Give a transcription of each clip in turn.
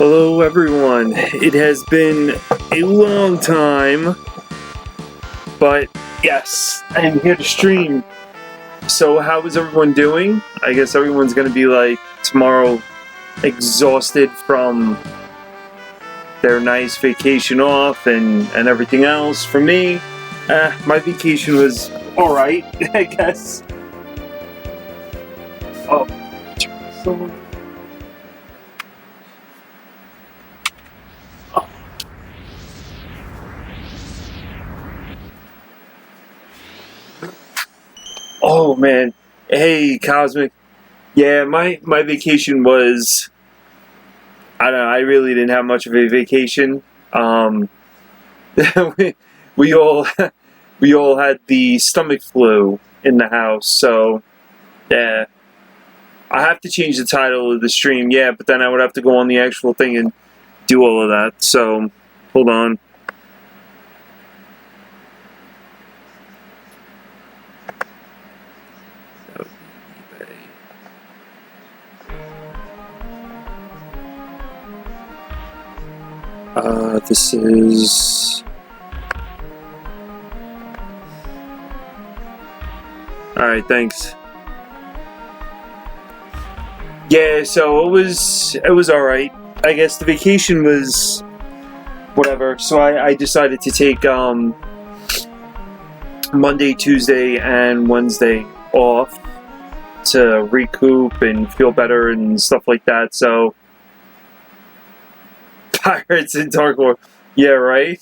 Hello everyone, it has been a long time, but yes, I'm here to stream. So how is everyone doing? I guess everyone's gonna be like tomorrow exhausted from their nice vacation off and everything else. For me, my vacation was alright, I guess. Oh, so oh man, hey Cosmic. Yeah, my vacation was, I don't know, I really didn't have much of a vacation. we, we all we all had the stomach flu in the house, so yeah. I have to change the title of the stream, yeah, but then I would have to go on the actual thing and do all of that. So hold on. This is... Alright, thanks. Yeah, so it was alright. I guess the vacation was whatever, so I decided to take Monday, Tuesday, and Wednesday off to recoup and feel better and stuff like that, so... Pirates in Dark War. Yeah, right?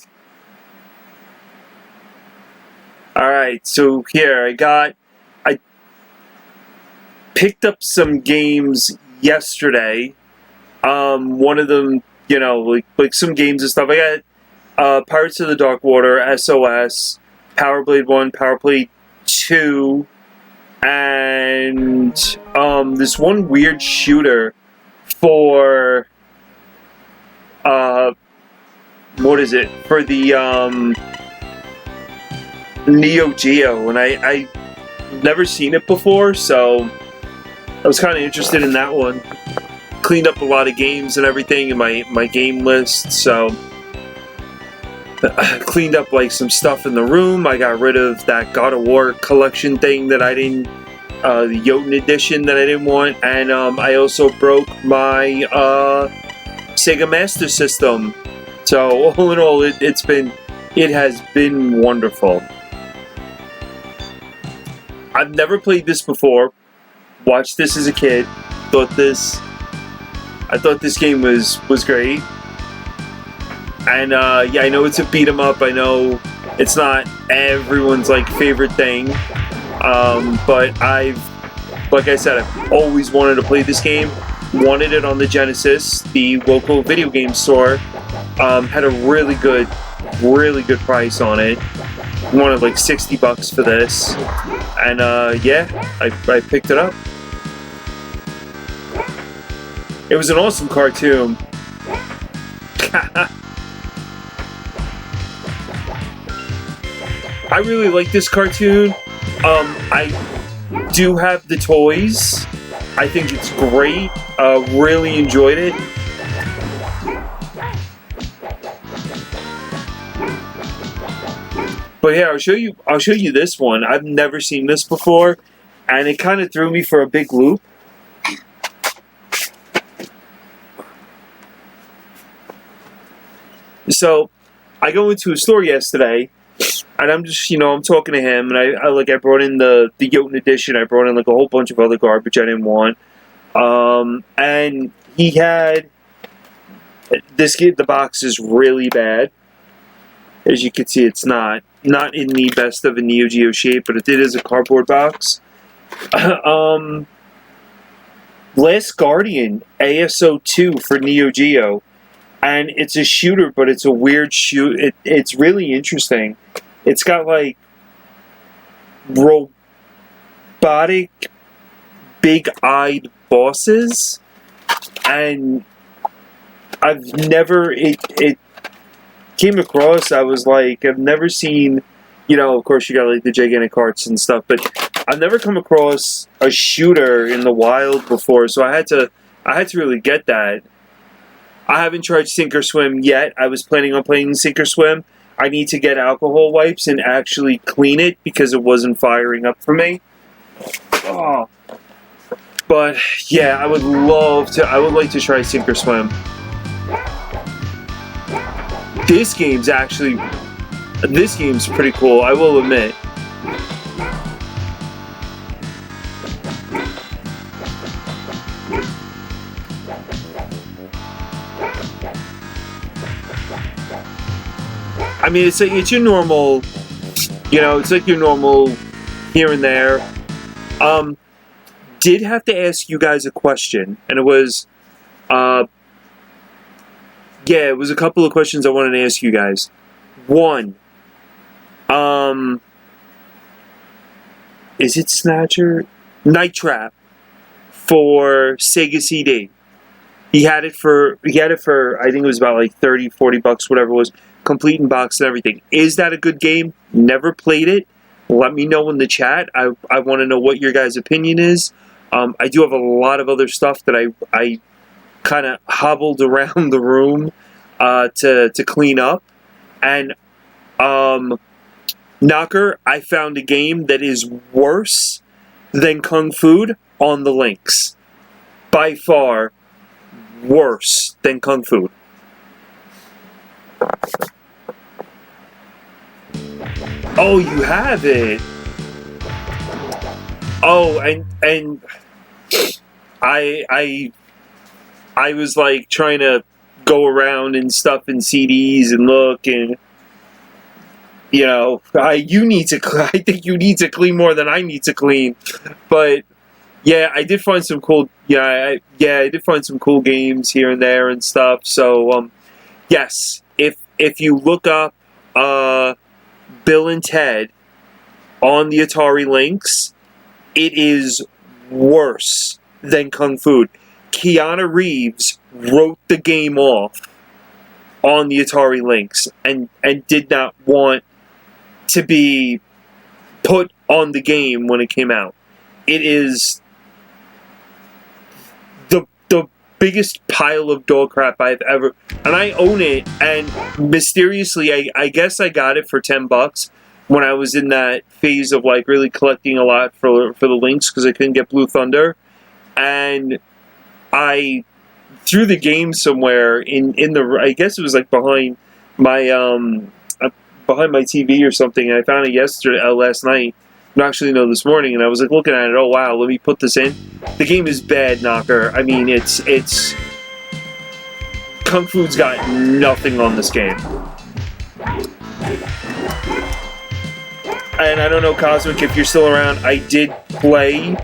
Alright, so here, I picked up some games yesterday. One of them, you know, like some games and stuff. I got Pirates of the Dark Water, SOS, Power Blade 1, Power Blade 2, and this one weird shooter for... what is it? For the Neo Geo, and I never seen it before, so I was kind of interested in that one. Cleaned up a lot of games and everything in my game list, so I cleaned up like some stuff in the room. I got rid of that God of War collection thing that I didn't, the Jotun edition that I didn't want, and I also broke my Sega Master System. So all in all, it has been wonderful. I've never played this before. Watched this as a kid. I thought this game was great. And yeah, I know it's a beat 'em up. I know it's not everyone's like favorite thing. But like I said, I've always wanted to play this game. Wanted it on the Genesis. The local video game store had a really good price on it. Wanted like $60 for this, and yeah, I picked it up. It was an awesome cartoon. I really like this cartoon. I do have the toys. I think it's great. Really enjoyed it. But yeah, I'll show you this one. I've never seen this before, and it kind of threw me for a big loop. So, I go into a store yesterday, and I'm just, I'm talking to him, and I brought in the Jotun edition. I brought in like a whole bunch of other garbage I didn't want. And he had this game. The box is really bad. As you can see, it's not in the best of a Neo Geo shape, but it is a cardboard box. Last Guardian ASO 2 for Neo Geo, and it's a shooter, but it's a weird shoot. It's really interesting. It's got like robotic, big-eyed bosses, and I've never it came across. I was like, I've never seen, of course you got like the gigantic hearts and stuff, but I've never come across a shooter in the wild before, so I had to really get that. I haven't tried Sink or Swim yet. I was planning on playing Sink or Swim. I need to get alcohol wipes and actually clean it because it wasn't firing up for me. Oh. But yeah, I would like to try Sink or Swim. This game's pretty cool, I will admit. I mean, it's your normal, it's like your normal here and there. Did have to ask you guys a question, and it was, it was a couple of questions I wanted to ask you guys. One, is it Snatcher? Night Trap for Sega CD. He had it for, I think it was about like $30, $40, whatever it was, complete in box and everything. Is that a good game? Never played it. Let me know in the chat. I want to know what your guys' opinion is. I do have a lot of other stuff that I kind of hobbled around the room to clean up. And Knocker, I found a game that is worse than Kung Fu on the links. By far worse than Kung Fu. Oh, you have it. Oh, and I was like trying to go around and stuff in CDs and look, and I think you need to clean more than I need to clean. But yeah, I did find some cool I did find some cool games here and there and stuff. So yes, if you look up Bill and Ted on the Atari links, it is worse than Kung Fu. Keanu Reeves wrote the game off on the Atari links and did not want to be put on the game when it came out. It is the biggest pile of dog crap I've ever... And I own it, and mysteriously, I guess I got it for $10 when I was in that phase of like really collecting a lot for the links because I couldn't get Blue Thunder. And I threw the game somewhere in the... I guess it was like behind my TV or something, and I found it last night. Actually, no, this morning, and I was like looking at it. Oh wow, let me put this in. The game is bad, Knocker. I mean, it's Kung Fu's got nothing on this game. And I don't know, Cosmic, if you're still around. I did play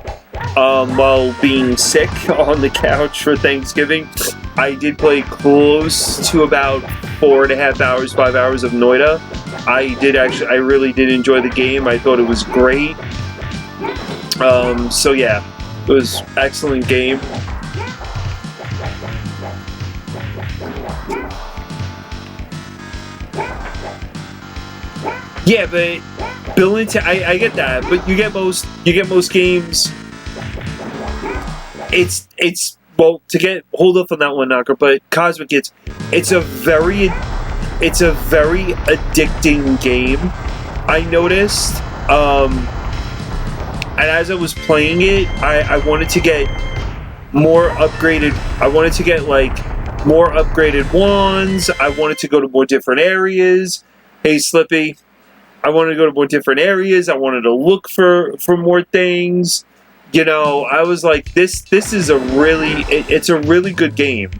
while being sick on the couch for Thanksgiving. I did play close to about 4.5 hours, 5 hours of Noida. I really did enjoy the game. I thought it was great. So yeah, it was an excellent game. Yeah, but Bill and Ted, I get that, but you get most games. It's well, to get hold up on that one, Knocker, but Cosmic, it's a very addicting game, I noticed. And as I was playing it, I wanted to get more upgraded. I wanted to get like more upgraded wands. I wanted to go to more different areas. Hey, Slippy. I wanted to go to more different areas. I wanted to look for more things. I was like, this is it's a really good game.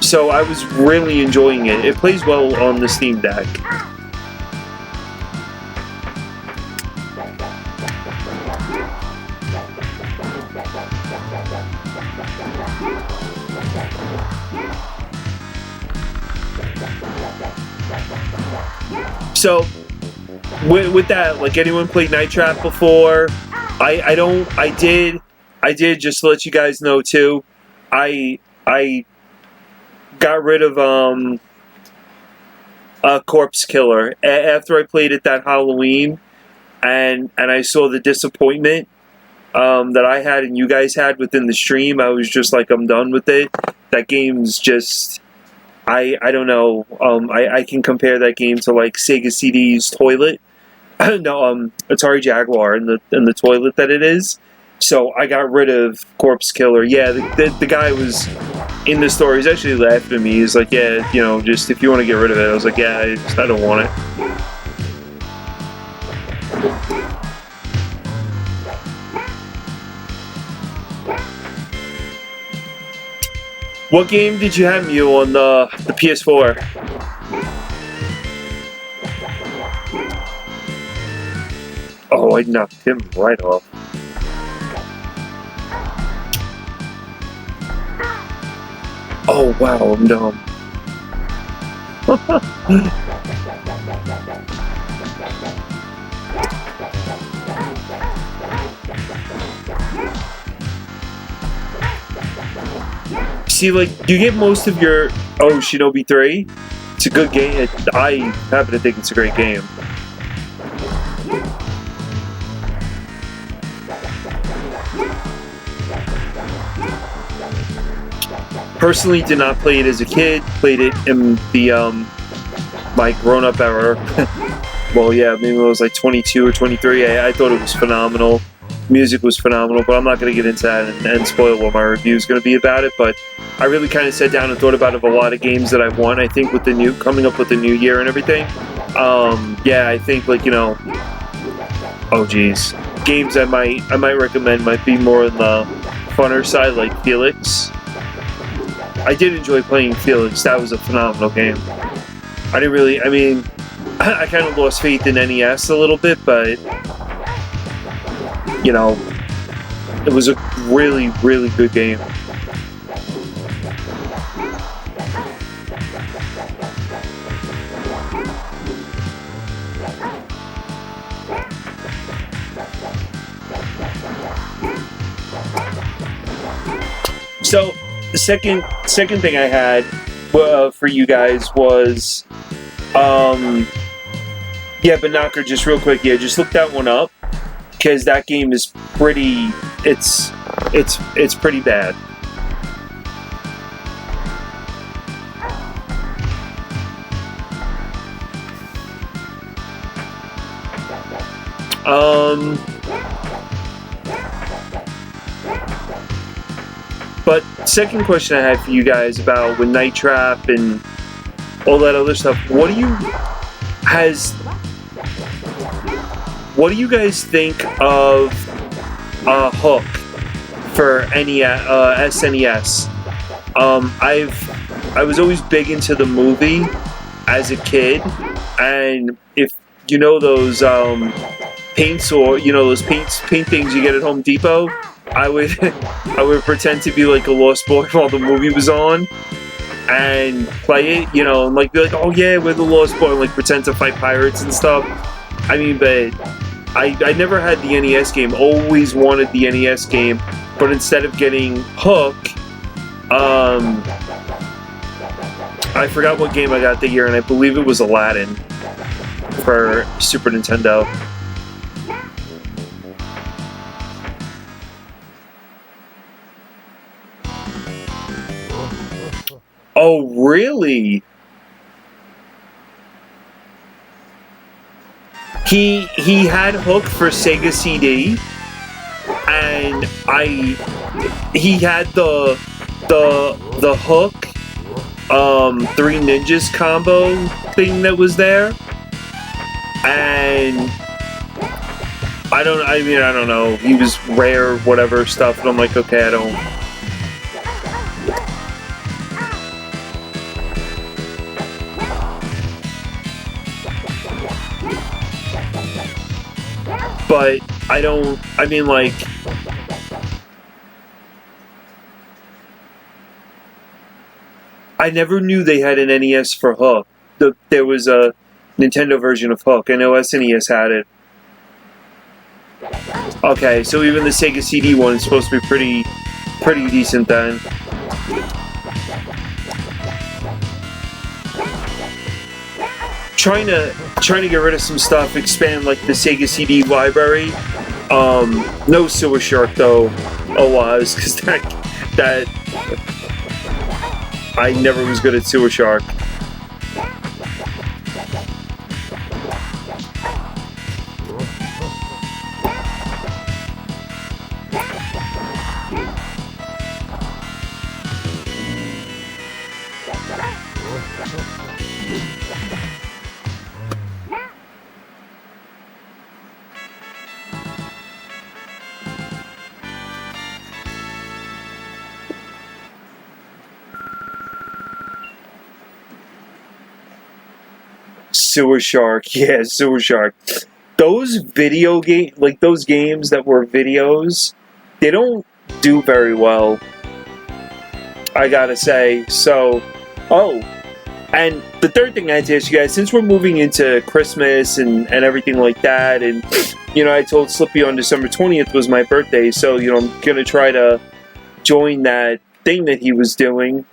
So I was really enjoying it. It plays well on the Steam Deck. So, with that, like, anyone played Night Trap before? I did, just to let you guys know, too. I got rid of Corpse Killer after I played it that Halloween, and I saw the disappointment that I had and you guys had within the stream. I was just like, I'm done with it. That game's just, I don't know. I can compare that game to like Sega CD's Toilet. No, Atari Jaguar and the toilet that it is. So I got rid of Corpse Killer. Yeah, the guy was in the store. He's actually laughing at me. He's like, yeah, you know, just if you want to get rid of it. I was like, yeah, I don't want it. What game did you have, Mew, on the PS4? Oh, I knocked him right off. Oh, wow, I'm dumb. See, like, you get most of your... Oh, Shinobi 3? It's a good game. I happen to think it's a great game. Personally, did not play it as a kid. Played it in the my grown-up era. Well, yeah, maybe I was like 22 or 23. I thought it was phenomenal. Music was phenomenal, but I'm not going to get into that and spoil what my review is going to be about it. But I really kind of sat down and thought about a lot of games that I've won. I think with the new coming up with the new year and everything. Yeah, I think like, you know. Oh, geez, games I might recommend might be more on the funner side, like Felix. I did enjoy playing Felix. That was a phenomenal game. I didn't really, I mean, I kind of lost faith in NES a little bit, but, you know, it was a really, really good game. So, the second thing I had for you guys was, yeah, but Knocker, just real quick, yeah, just look that one up, because that game is pretty, it's pretty bad. But second question I had for you guys about with Night Trap and all that other stuff, what do you guys think of Hook for SNES? I was always big into the movie as a kid, and if you know those paints, or you know those paint things you get at Home Depot, I would pretend to be like a lost boy while the movie was on and play it, you know, and like be like, oh yeah, we're the lost boy, and like pretend to fight pirates and stuff. I mean, but I never had the NES game. Always wanted the NES game, but instead of getting Hook, I forgot what game I got that year, and I believe it was Aladdin for Super Nintendo. Oh, really? He had Hook for Sega CD, and he had the Hook Three Ninjas combo thing that was there, and I don't know, he was rare, whatever stuff, and I'm like, okay, I don't. But I mean, like, I never knew they had an NES for Hook. There was a Nintendo version of Hook. I know SNES had it. Okay, so even the Sega CD one is supposed to be pretty decent then. Trying to get rid of some stuff, expand like the Sega CD library. No Sewer Shark though. Oh, was because that I never was good at Sewer Shark. Sewer Shark, yeah, Sewer Shark. Those video game, like those games that were videos, they don't do very well, I gotta say. So, oh, and the third thing I had to ask you guys, since we're moving into Christmas and everything like that, and you know, I told Slippy on December 20th was my birthday, so you know, I'm gonna try to join that thing that he was doing.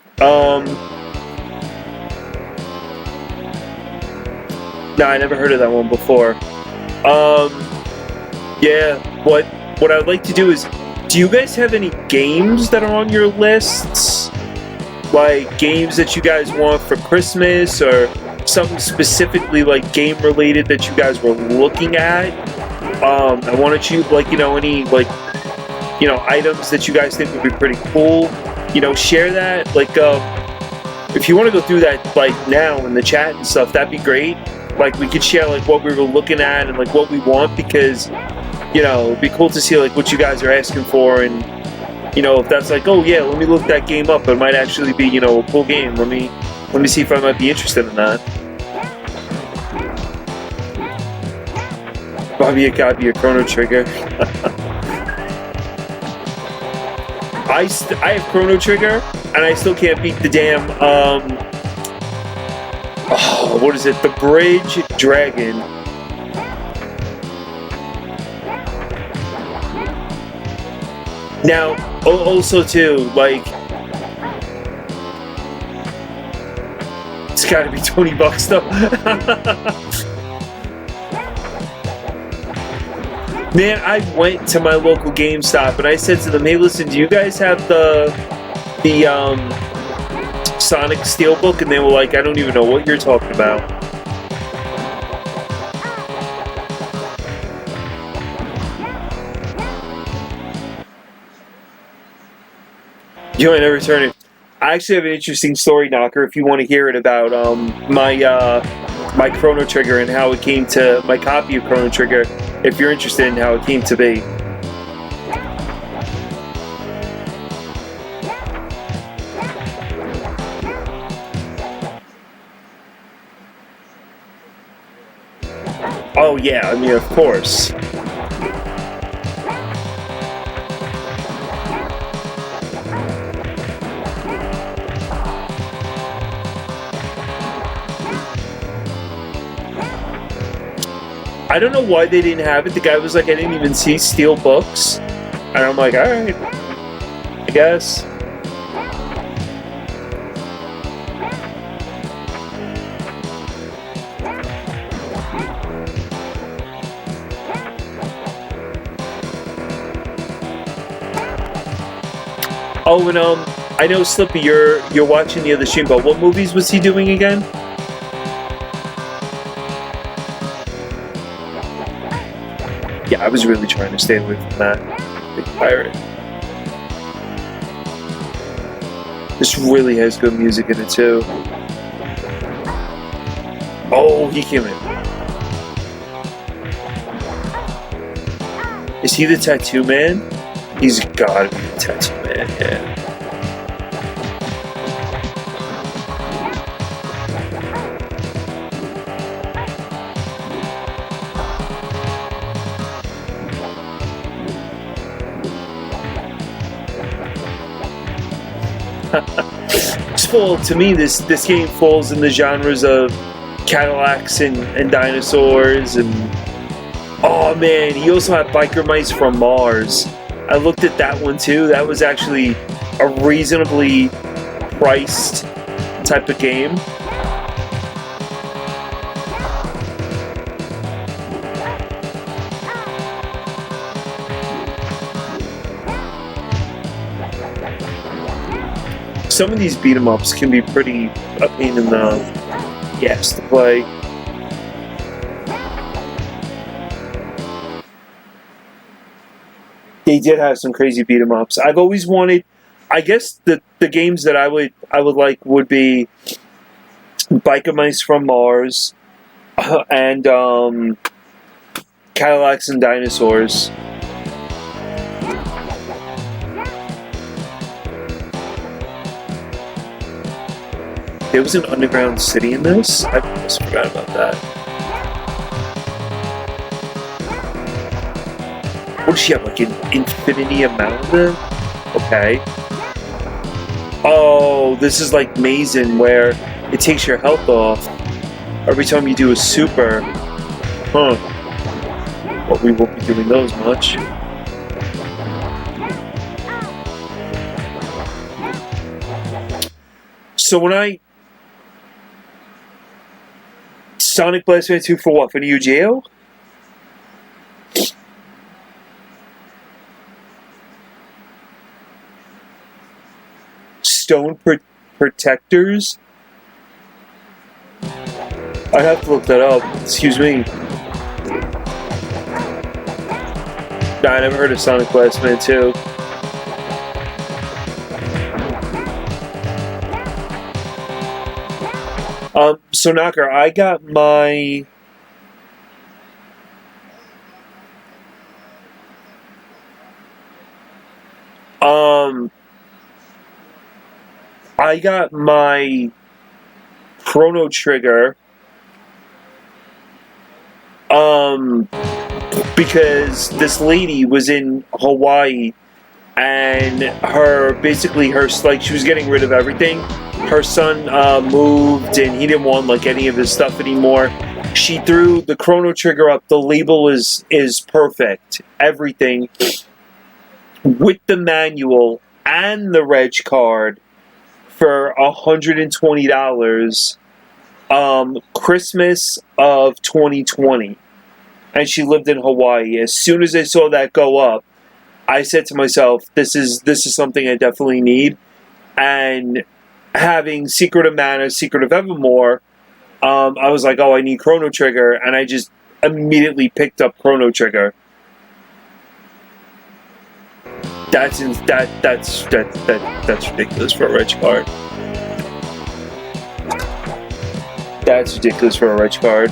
No, I never heard of that one before. Yeah, what I'd like to do is, do you guys have any games that are on your lists? Like games that you guys want for Christmas, or something specifically like game related that you guys were looking at? I wanted you, like, you know, any, like, you know, items that you guys think would be pretty cool. You know, share that. Like, if you want to go through that, like, now in the chat and stuff, that'd be great. Like, we could share, like, what we were looking at and, like, what we want, because, you know, it'd be cool to see, like, what you guys are asking for, and, you know, if that's like, oh, yeah, let me look that game up, it might actually be, you know, a cool game. Let me see if I might be interested in that. Bobby, it gotta be a Chrono Trigger. I have Chrono Trigger, and I still can't beat the damn, what is it? The Bridge Dragon. Now, also too, like, it's gotta be $20 though. Man, I went to my local GameStop and I said to them, hey, listen, do you guys have the Sonic Steelbook? And they were like, I don't even know what you're talking about. You ain't never turn it. I actually have an interesting story, Knocker, if you want to hear it, about my Chrono Trigger and how it came to, my copy of Chrono Trigger, if you're interested in how it came to be. Oh yeah, I mean, of course. I don't know why they didn't have it. The guy was like, I didn't even see steel books. And I'm like, alright, I guess. Oh, and I know, Slippy, you're watching the other stream, but what movies was he doing again? Yeah, I was really trying to stay away from that. Big pirate. This really has good music in it too. Oh, he came in. Is he the tattoo man? He's gotta be the tattoo man, yeah. To me, this game falls in the genres of Cadillacs and dinosaurs, and oh man, he also had Biker Mice from Mars. I looked at that one too. That was actually a reasonably priced type of game. some of these beat 'em ups can be pretty a pain in the ass to play. They did have some crazy beat 'em ups. I've always wanted, I guess the games that I would like would be Biker Mice from Mars and Cadillacs and Dinosaurs. There was an underground city in this? I almost forgot about that. What does she have, like an infinity amount of them? Okay. Oh, this is like Mazen, where it takes your health off every time you do a super. Huh. Well, we won't be doing those much. So when I... Sonic Blast Man 2 for what? For Neo Geo? Stone protectors? I'd have to look that up. Excuse me. Nah, I never heard of Sonic Blast Man 2. So Knocker, I got my... I got my Chrono Trigger because this lady was in Hawaii and basically her, like, she was getting rid of everything. Her son moved and he didn't want like any of his stuff anymore. She threw the Chrono Trigger up. The label is perfect. Everything with the manual and the reg card for $120. Christmas of 2020, and she lived in Hawaii. As soon as I saw that go up, I said to myself, "This is something I definitely need." And having Secret of Mana, Secret of Evermore, I was like, "Oh, I need Chrono Trigger," and I just immediately picked up Chrono Trigger. That's ridiculous for a reg card. That's ridiculous for a reg card.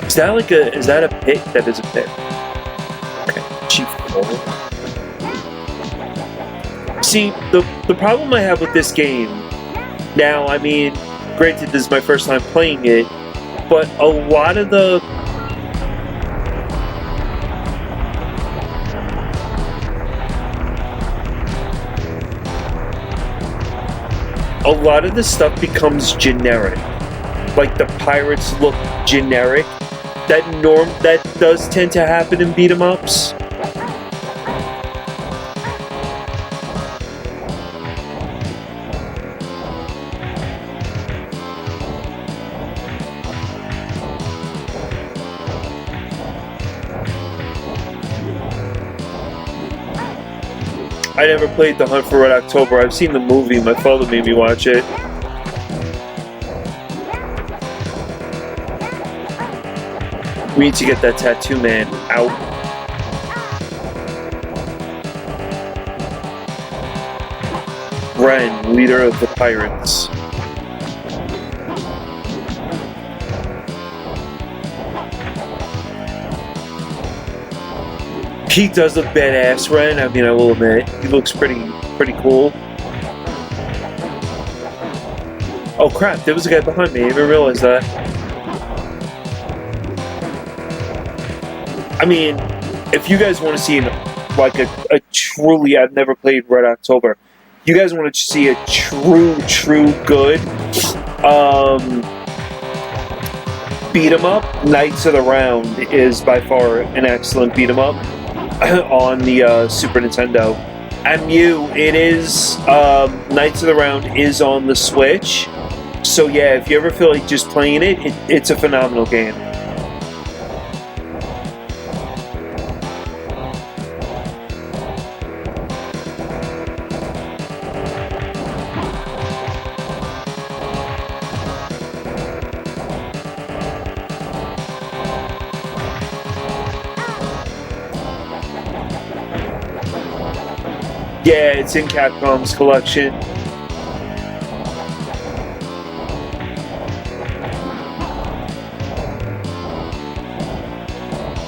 Is that a pit? That is a pit. Okay, Chief Gold. See, the problem I have with this game, now, I mean, granted this is my first time playing it, but a lot of the stuff becomes generic. Like the pirates look generic. That does tend to happen in beat 'em ups. I never played The Hunt for Red October. I've seen the movie. My father made me watch it. We need to get that tattoo man out. Ren, leader of the pirates. He does look badass, Ren. I mean, I will admit, he looks pretty cool. Oh crap! There was a guy behind me. I didn't even realize that. I mean, if you guys want to see like a truly, I've never played Red October. You guys want to see a true good beat 'em up? Knights of the Round is by far an excellent beat 'em up on the Super Nintendo. MU, it is Knights of the Round is on the Switch. So yeah, if you ever feel like just playing it, it's a phenomenal game. Yeah, it's in Capcom's collection.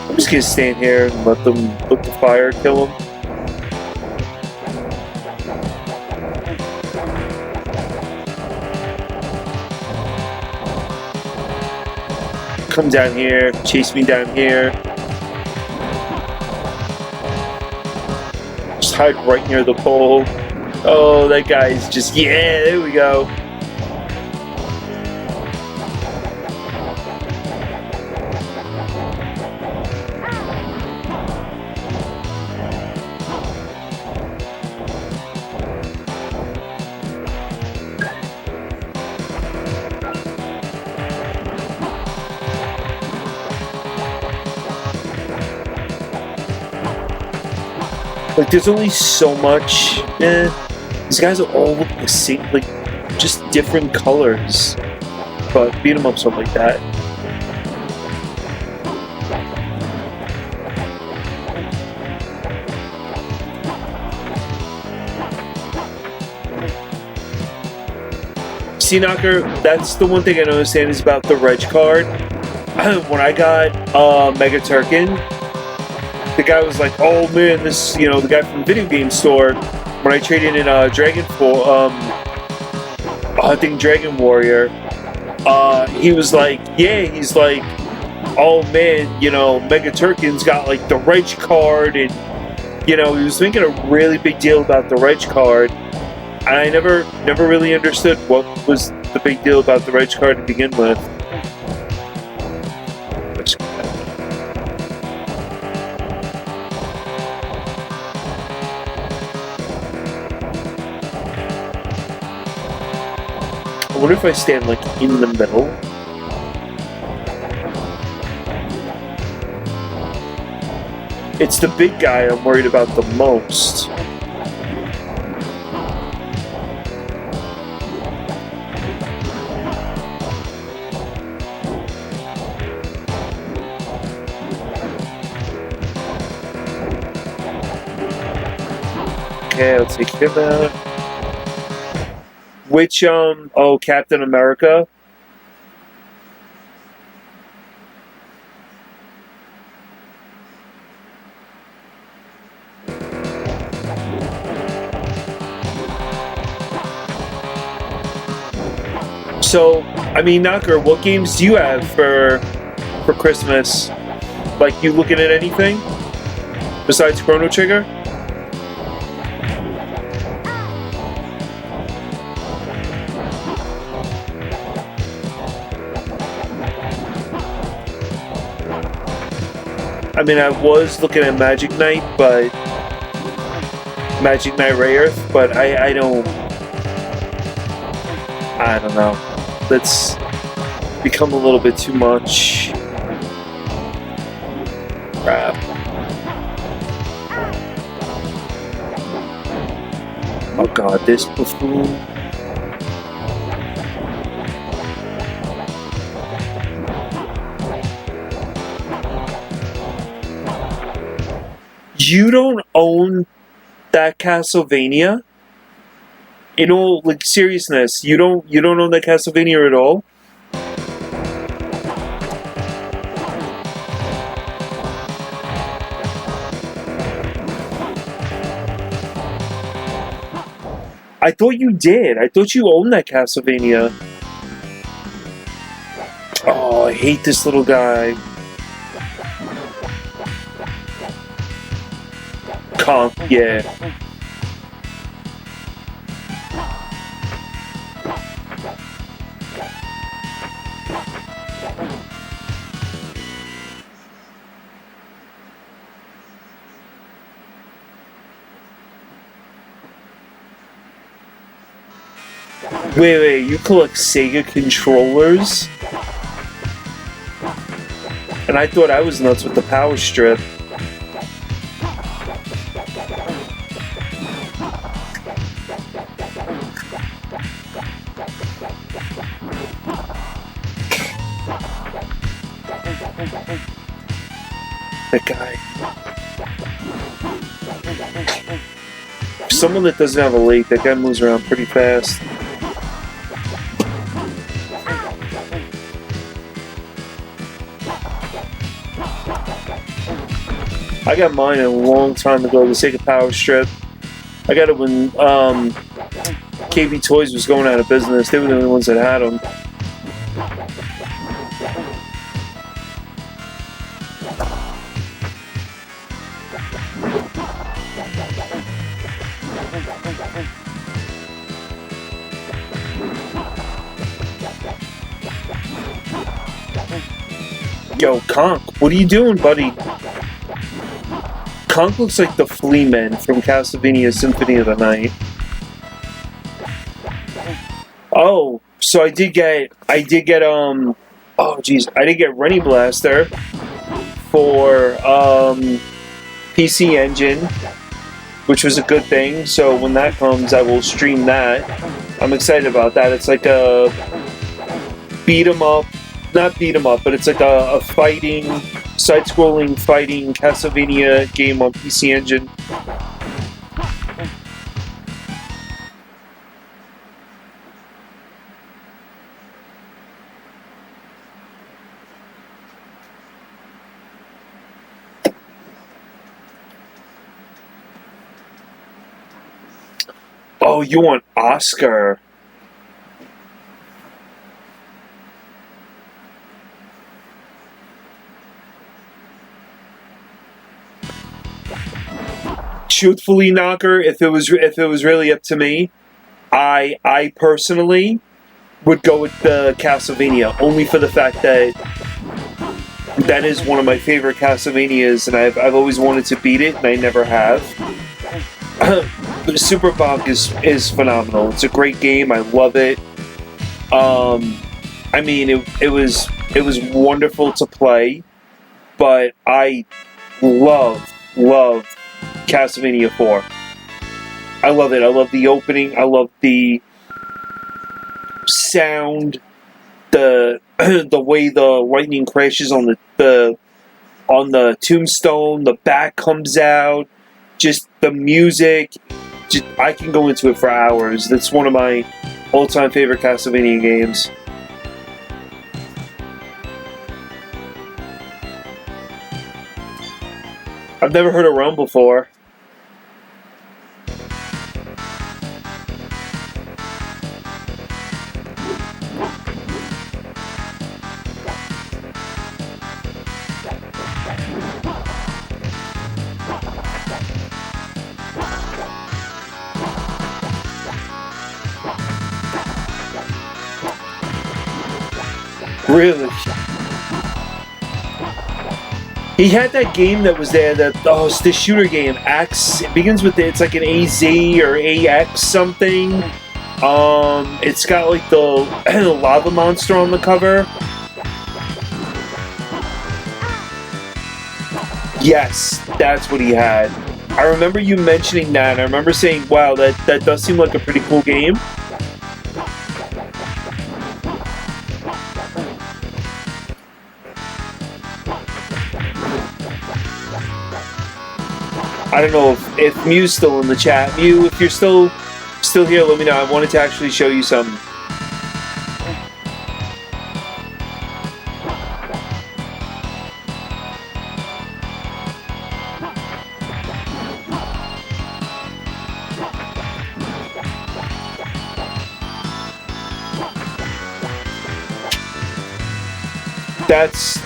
I'm just gonna stand here and let the fire kill him. Come down here, chase me down here. Just hide right near the pole. Oh, that guy's just, yeah, there we go. Like, there's only so much. These guys are all look the same, like, just different colors. But beat 'em ups are like that. See, Knocker, that's the one thing I don't understand is about the Reg card. When I got Mega Turkin, the guy was like, "Oh man, this, you know, the guy from the video game store." When I traded in I think Dragon Warrior, he was like, "Yeah," he's like, "Oh man, you know, Mega Turkin's got like the Reg card," and you know, he was making a really big deal about the Reg card. And I never really understood what was the big deal about the Reg card to begin with. I wonder if I stand like in the middle. It's the big guy I'm worried about the most. Okay, I'll take him out. Which, oh, Captain America? So, I mean, Knocker, what games do you have for Christmas? Like, you looking at anything? Besides Chrono Trigger? I mean, I was looking at Magic Knight, but Magic Knight Rayearth, but I don't know. That's become a little bit too much. Crap. Oh god, this buffoon. You don't own that Castlevania? In all, like, seriousness, you don't own that Castlevania at all? I thought you did. I thought you owned that Castlevania. Oh, I hate this little guy. Conk, yeah. Wait, you collect Sega controllers? And I thought I was nuts with the power strip. That guy. Someone that doesn't have a lake, that guy moves around pretty fast. I got mine a long time ago, the Sega Power Strip. I got it when KB Toys was going out of business. They were the only ones that had them. Yo, Conk, what are you doing, buddy? Conk looks like the Flea Man from Castlevania Symphony of the Night. Oh, so I did get, oh jeez, I did get Rennie Blaster for, PC Engine, which was a good thing, so when that comes, I will stream that. I'm excited about that. It's like a beat-em-up, not beat-em-up, but it's like a fighting, side-scrolling fighting Castlevania game on PC Engine. Oh, you want Oscar? Truthfully, Knocker, if it was really up to me, I personally would go with the Castlevania, only for the fact that that is one of my favorite Castlevanias, and I've always wanted to beat it, and I never have. Super Bonk is phenomenal. It's a great game. I love it. I mean, it was wonderful to play, but I love Castlevania 4. I love it. I love the opening. I love the sound, the way the lightning crashes on the tombstone. The bat comes out. Just the music. I can go into it for hours. That's one of my all-time favorite Castlevania games. I've never heard of Realm before. Really? He had that game that was there, it's the shooter game, Axe. It begins with, it's like an AZ or AX something. It's got like the lava monster on the cover. Yes, that's what he had. I remember you mentioning that, and I remember saying, wow, that does seem like a pretty cool game. I don't know if Mew's still in the chat. Mew, if you're still here, let me know. I wanted to actually show you something.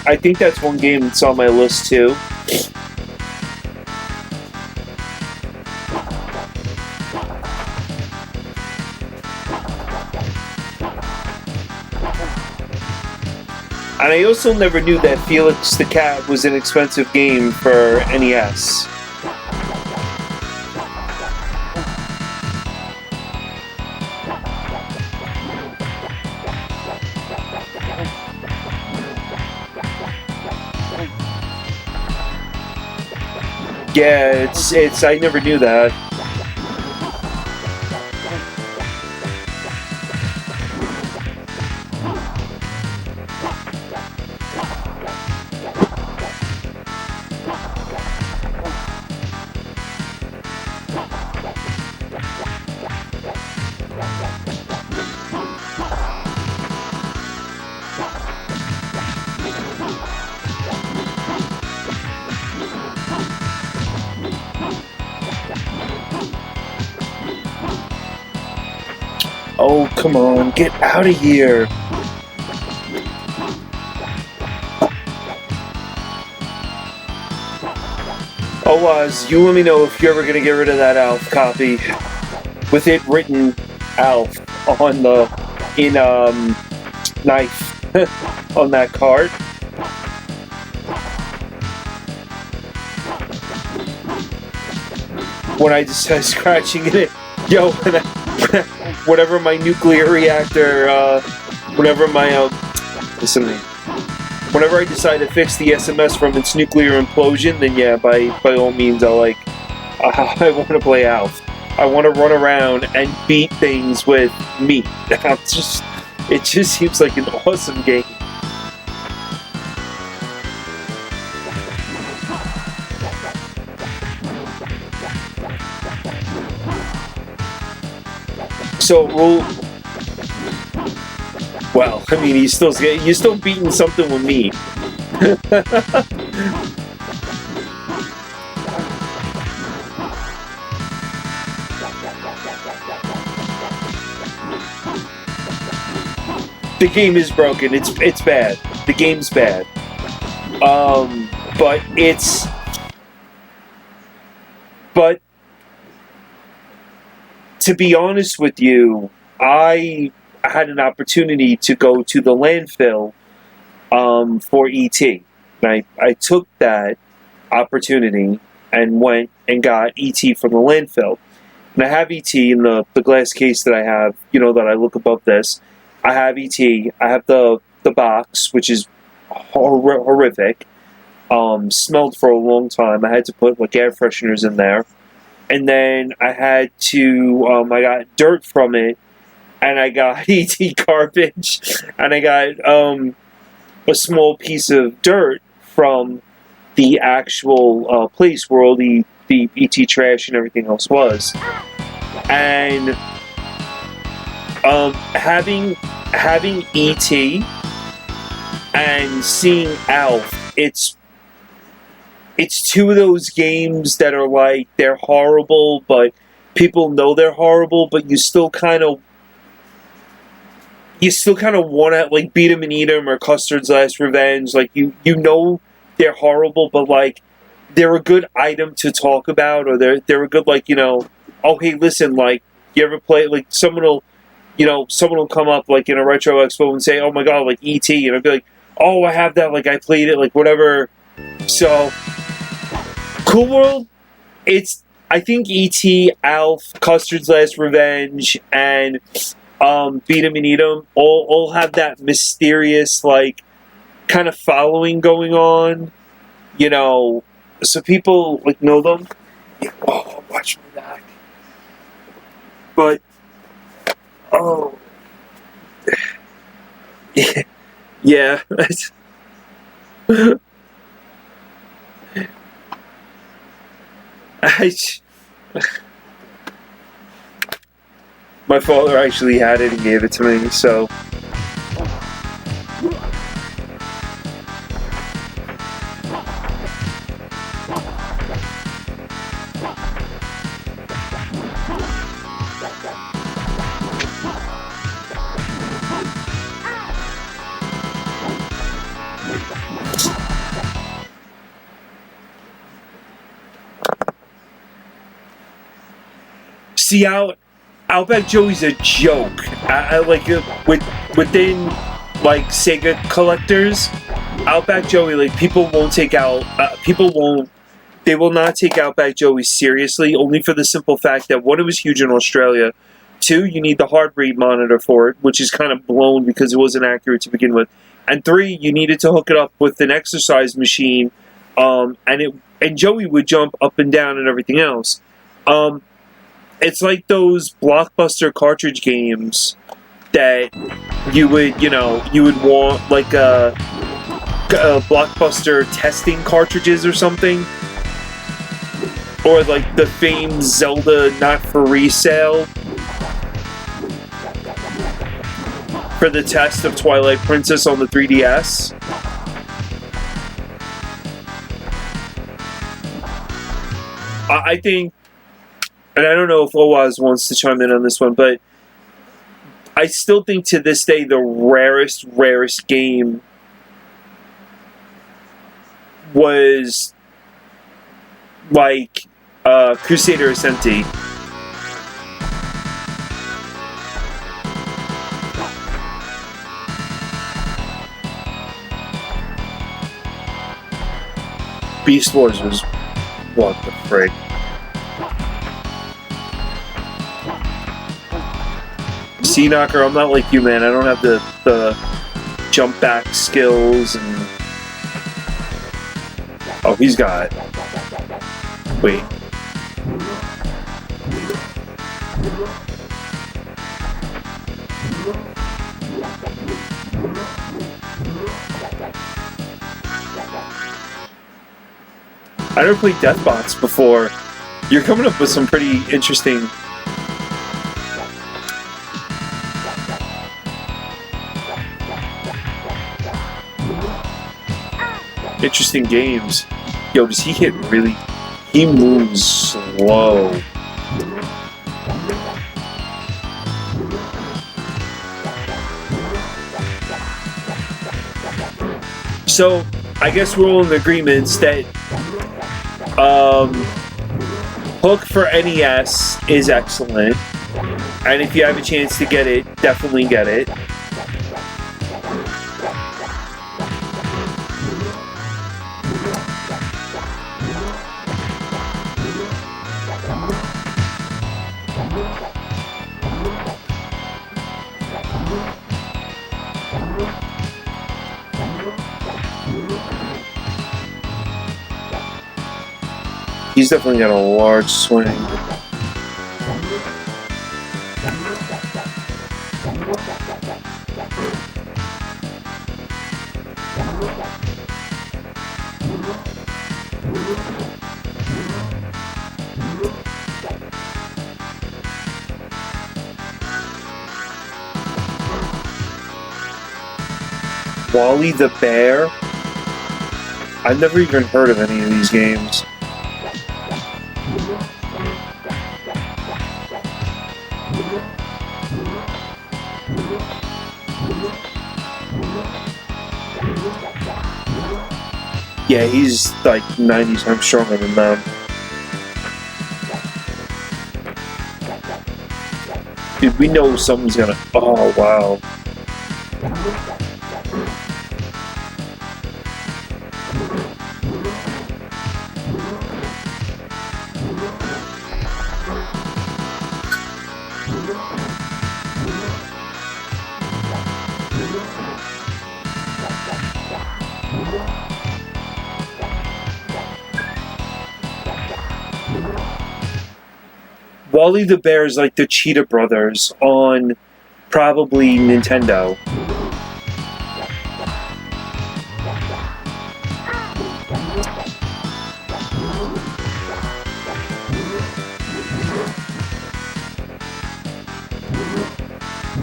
I think that's one game that's on my list too. And I also never knew that Felix the Cat was an expensive game for NES. Yeah, it's I never knew that. Oh, come on, get out of here. Oh, Oz, you let me know if you're ever gonna get rid of that Alf copy with it written Alf on the knife on that card. When I just started scratching it, yo, whatever my nuclear reactor, whenever my listen. Whenever I decide to fix the SMS from its nuclear implosion, then yeah, by all means, I want to play Alf. I want to run around and beat things with meat. It just seems like an awesome game. So well, I mean, you're still beating something with me. The game is broken. It's bad. The game's bad. But to be honest with you, I had an opportunity to go to the landfill for E.T. I took that opportunity and went and got E.T. from the landfill. And I have E.T. in the glass case that I have, that I look above this. I have E.T. I have the box, which is horrific. Smelled for a long time. I had to put air fresheners in there. And then I had to, I got dirt from it. And I got E.T. garbage, and I got a small piece of dirt from the actual place where all the E.T. trash and everything else was. And having E.T. and seeing Alf, it's two of those games that are they're horrible, but people know they're horrible, but you still kind of want to beat them and eat them, or Custard's Last Revenge. You know they're horrible, but they're a good item to talk about, or they're a good oh hey, listen, you ever play someone will come up in a retro expo and say, oh my god, E.T., and I'd be like, oh, I have that, I played it, whatever. So Cool World, I think E.T., Alf, Custard's Last Revenge, and Beat 'em and Eat 'em all have that mysterious kind of following going on, so people know them. Oh, watch my back. But oh yeah. My father actually had it and gave it to me, so. See, Outback Joey's a joke. I within Sega collectors, Outback Joey, people won't take out. They will not take Outback Joey seriously, only for the simple fact that one, it was huge in Australia. Two, you need the heart rate monitor for it, which is kind of blown because it wasn't accurate to begin with. And three, you needed to hook it up with an exercise machine, and Joey would jump up and down and everything else. It's like those Blockbuster cartridge games that you would want a Blockbuster testing cartridges or something, or the famed Zelda not for resale for the test of Twilight Princess on the 3DS. I think. And I don't know if Oaz wants to chime in on this one, but I still think to this day the rarest game was like Crusader Ascenti. Beast Wars was what the frick. Sea Knocker, I'm not like you, man. I don't have the jump back skills and oh, he's got. Wait. I never played Deathbox before. You're coming up with some pretty interesting. Interesting games. Yo, does he hit really? He moves slow. So, I guess we're all in agreement that Hook for NES is excellent. And if you have a chance to get it, definitely get it. He's definitely got a large swing. Wally the Bear? I've never even heard of any of these games. Yeah, he's like 90 times stronger than them. Dude, we know something's gonna... Oh, wow. Wally the Bear is like the Cheetah Brothers on probably Nintendo.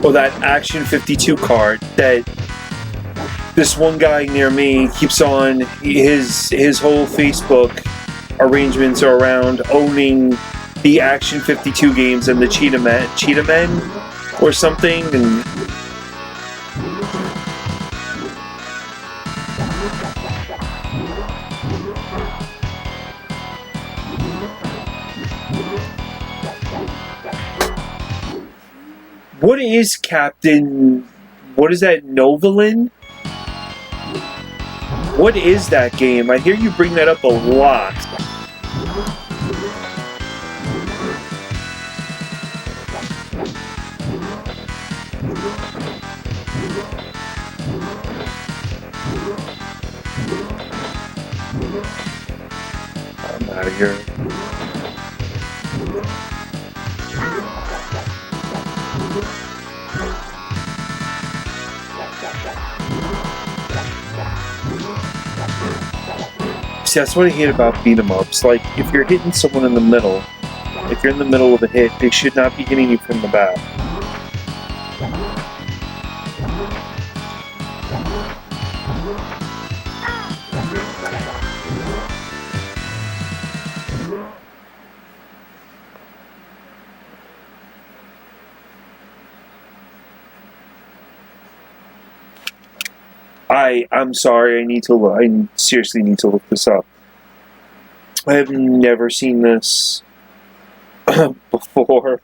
Or that Action 52 card that this one guy near me keeps on. His whole Facebook arrangements are around owning the Action 52 games and the Cheetah Men or something, and what is Captain? What is that, Novalin? What is that game? I hear you bring that up a lot. I'm out of here. See, that's what I hate about beat 'em ups. Like, if you're hitting someone in the middle, if you're in the middle of a hit, they should not be hitting you from the back. I'm sorry. I seriously need to look this up. I have never seen this before.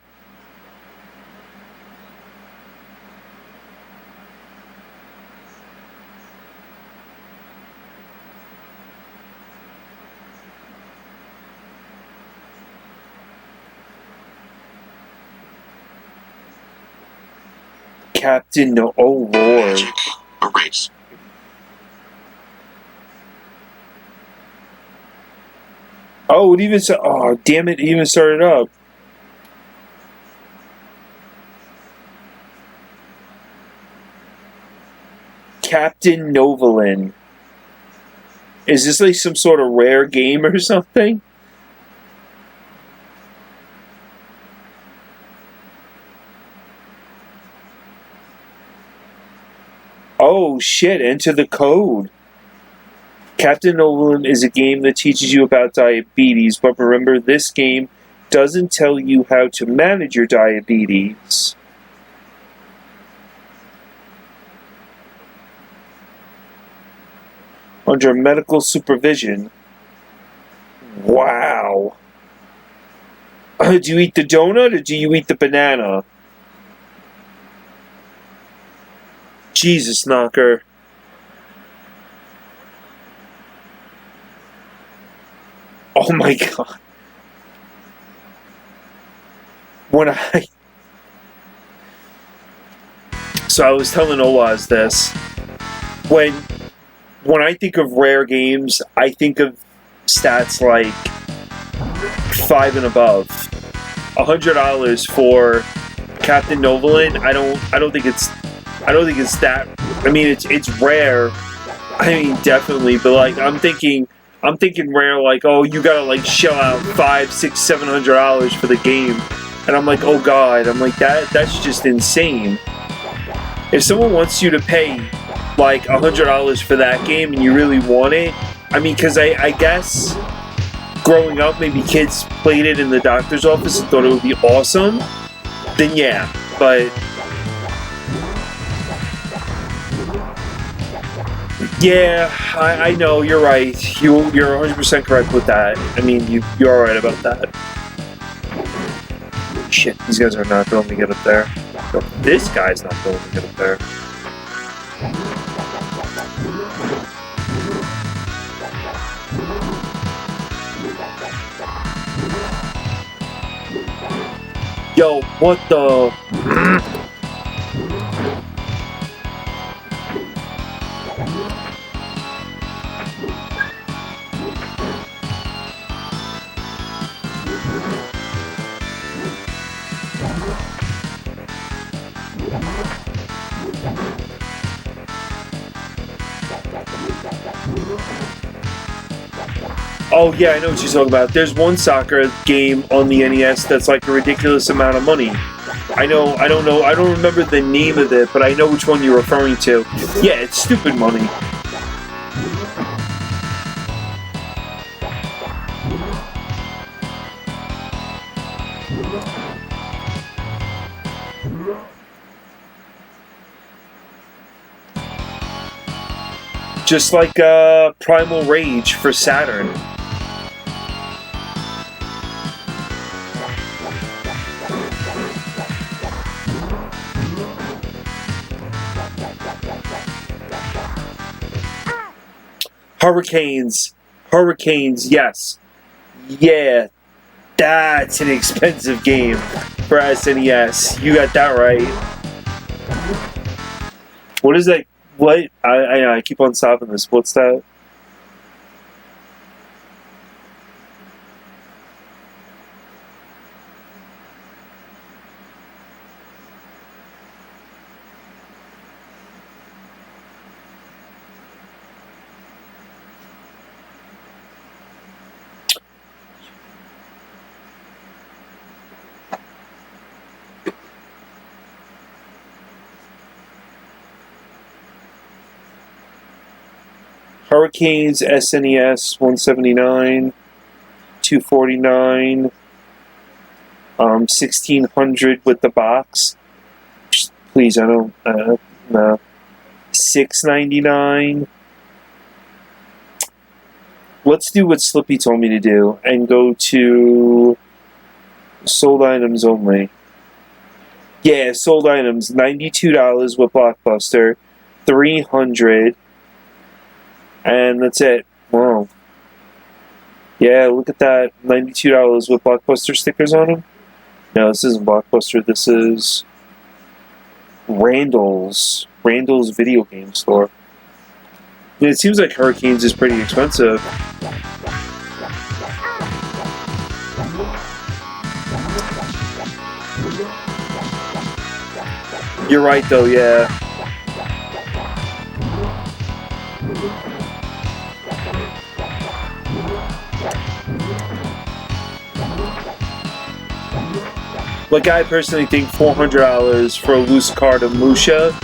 Captain No. Oh Lord. Erase. Oh, it even said. Oh, damn it! It even started up. Captain Novolin. Is this like some sort of rare game or something? Oh shit, enter the code. Captain Novolin is a game that teaches you about diabetes, but remember, this game doesn't tell you how to manage your diabetes. Under medical supervision. Wow. Do you eat the donut or do you eat the banana? Jesus, knocker. Oh my god. So I was telling Oaz this. When I think of rare games, I think of stats like 5 and above. $100 for Captain Novolin. I don't think it's that. I mean, it's rare. I mean, definitely, but like I'm thinking rare. Like, oh, you gotta like shell out $500, $600, $700 for the game, and I'm like, oh god, I'm like that's just insane. If someone wants you to pay like $100 for that game and you really want it, I mean, because I guess growing up, maybe kids played it in the doctor's office and thought it would be awesome, then yeah, but yeah, I know, you're right. You're 100% correct with that. I mean, you're right about that. Shit, these guys are not going to get up there. This guy's not going to get up there. Yo, what the... Oh yeah, I know what you're talking about. There's one soccer game on the NES that's like a ridiculous amount of money. I don't remember the name of it, but I know which one you're referring to. Yeah, it's stupid money. Just like Primal Rage for Saturn. Hurricanes, yes. Yeah, that's an expensive game for SNES. You got that right. What is that? What? I keep on stopping this. What's that? Hurricanes, SNES, 179, 249, 1600 with the box. Please, I don't, no. $6.99. Let's do what Slippy told me to do and go to sold items only. Yeah, sold items, $92 with Blockbuster, $300, and that's it. Wow. Yeah, look at that, $92 with Blockbuster stickers on them. No, this isn't Blockbuster. This is Randall's video game store. Yeah, it seems like Hurricanes is pretty expensive. You're right, though, yeah. Like, I personally think $400 for a loose card of Musha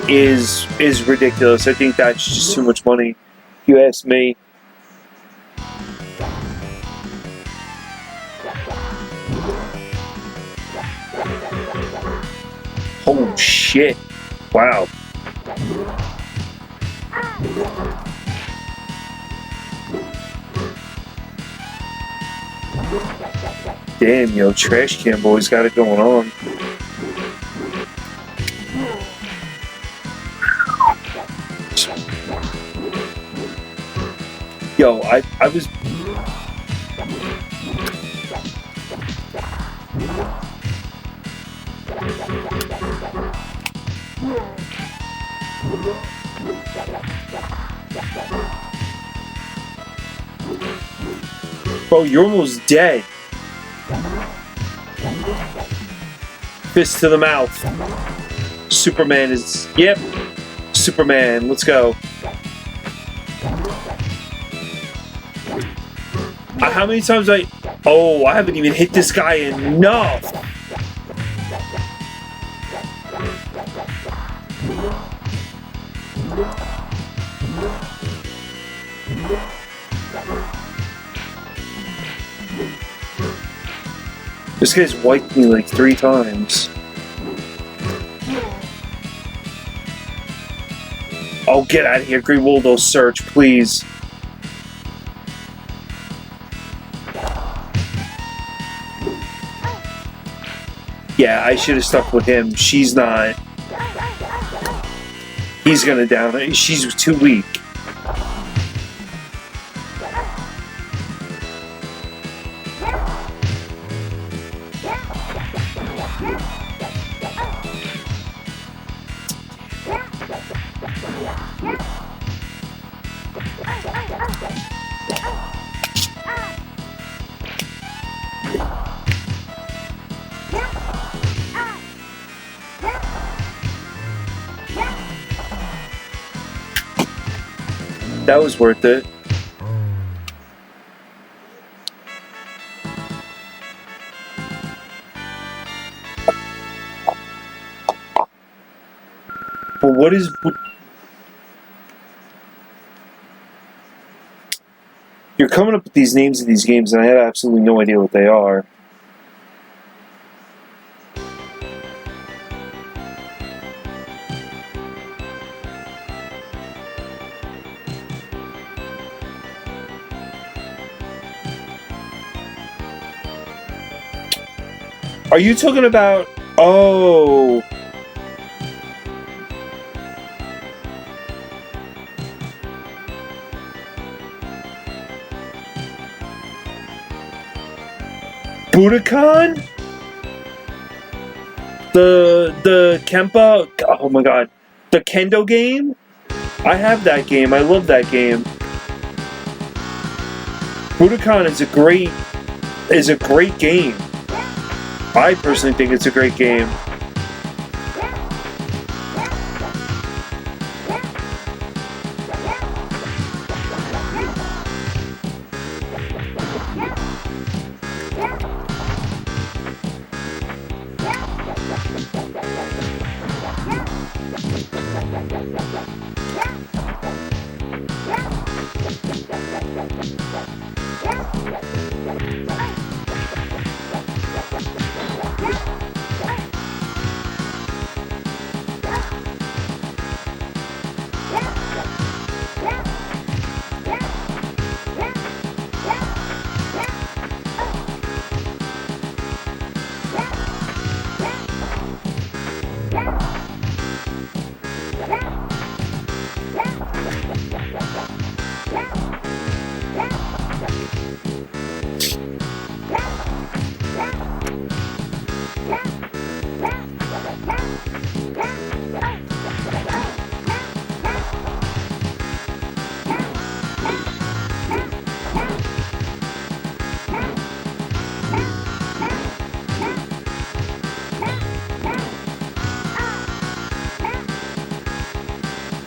is ridiculous. I think that's just too much money, if you ask me. Oh shit. Wow. Damn, yo, Trash Can Boys got it going on. Yo, I was... Bro, you're almost dead. Fist to the mouth. Superman is... Yep. Superman, let's go. How many times Oh, I haven't even hit this guy enough. This guy's wiped me like 3 times. Oh, get out of here, Greenwoldo search, please. Yeah, I should have stuck with him. She's not. He's gonna down her. She's too weak. That was worth it. But what is... You're coming up with these names of these games and I have absolutely no idea what they are. Are you talking about... Oh... Budokan? The Kempa... Oh my god. The Kendo game? I have that game. I love that game. Budokan is a great game. I personally think it's a great game.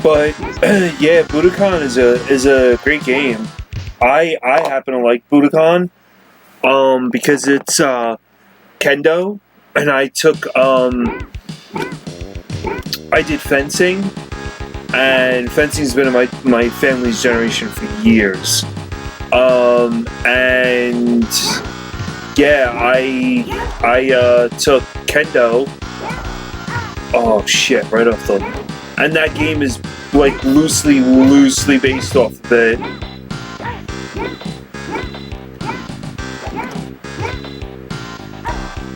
But yeah, Budokan is a great game. I happen to like Budokan because it's kendo, and I did fencing, and fencing's been in my family's generation for years. And yeah, I took kendo. Oh shit! Right off the, and that game is like loosely based off of it.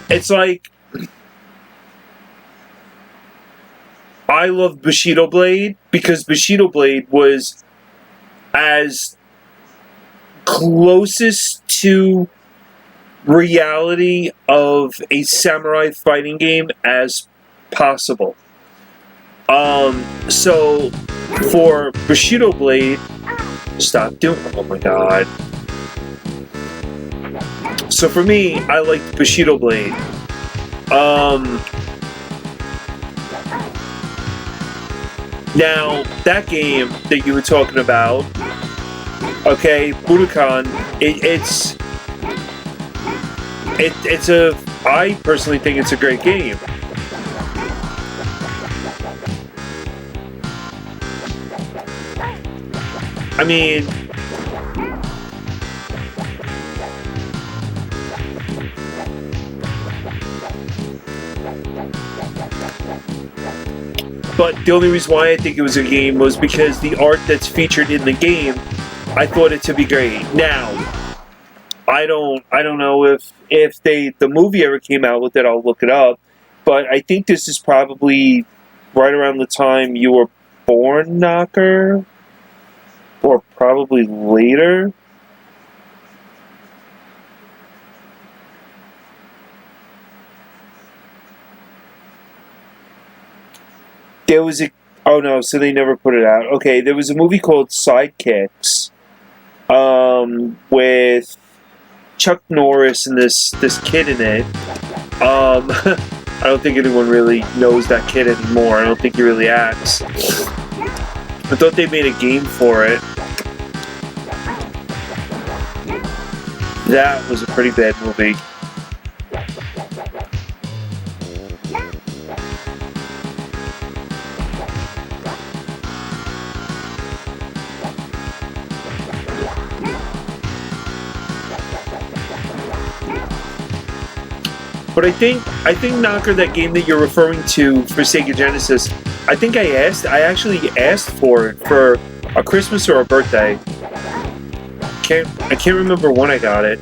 It's like, I love Bushido Blade because Bushido Blade was as closest to reality of a samurai fighting game as possible. So for Bushido Blade, stop doing. Oh my god. So for me, I liked Bushido Blade. Now, that game that you were talking about, okay, Budokan, I personally think it's a great game. I mean, but the only reason why I think it was a game was because the art that's featured in the game, I thought it to be great. Now, I don't know if the movie ever came out with it. I'll look it up. But I think this is probably right around the time you were born, Knocker, or probably later. There was a... Oh no, so they never put it out. Okay, there was a movie called Sidekicks with Chuck Norris and this kid in it. I don't think anyone really knows that kid anymore. I don't think he really acts. I thought they made a game for it. That was a pretty bad movie. But I think Knocker, that game that you're referring to for Sega Genesis, I think I actually asked for it for a Christmas or a birthday. I can't remember when I got it.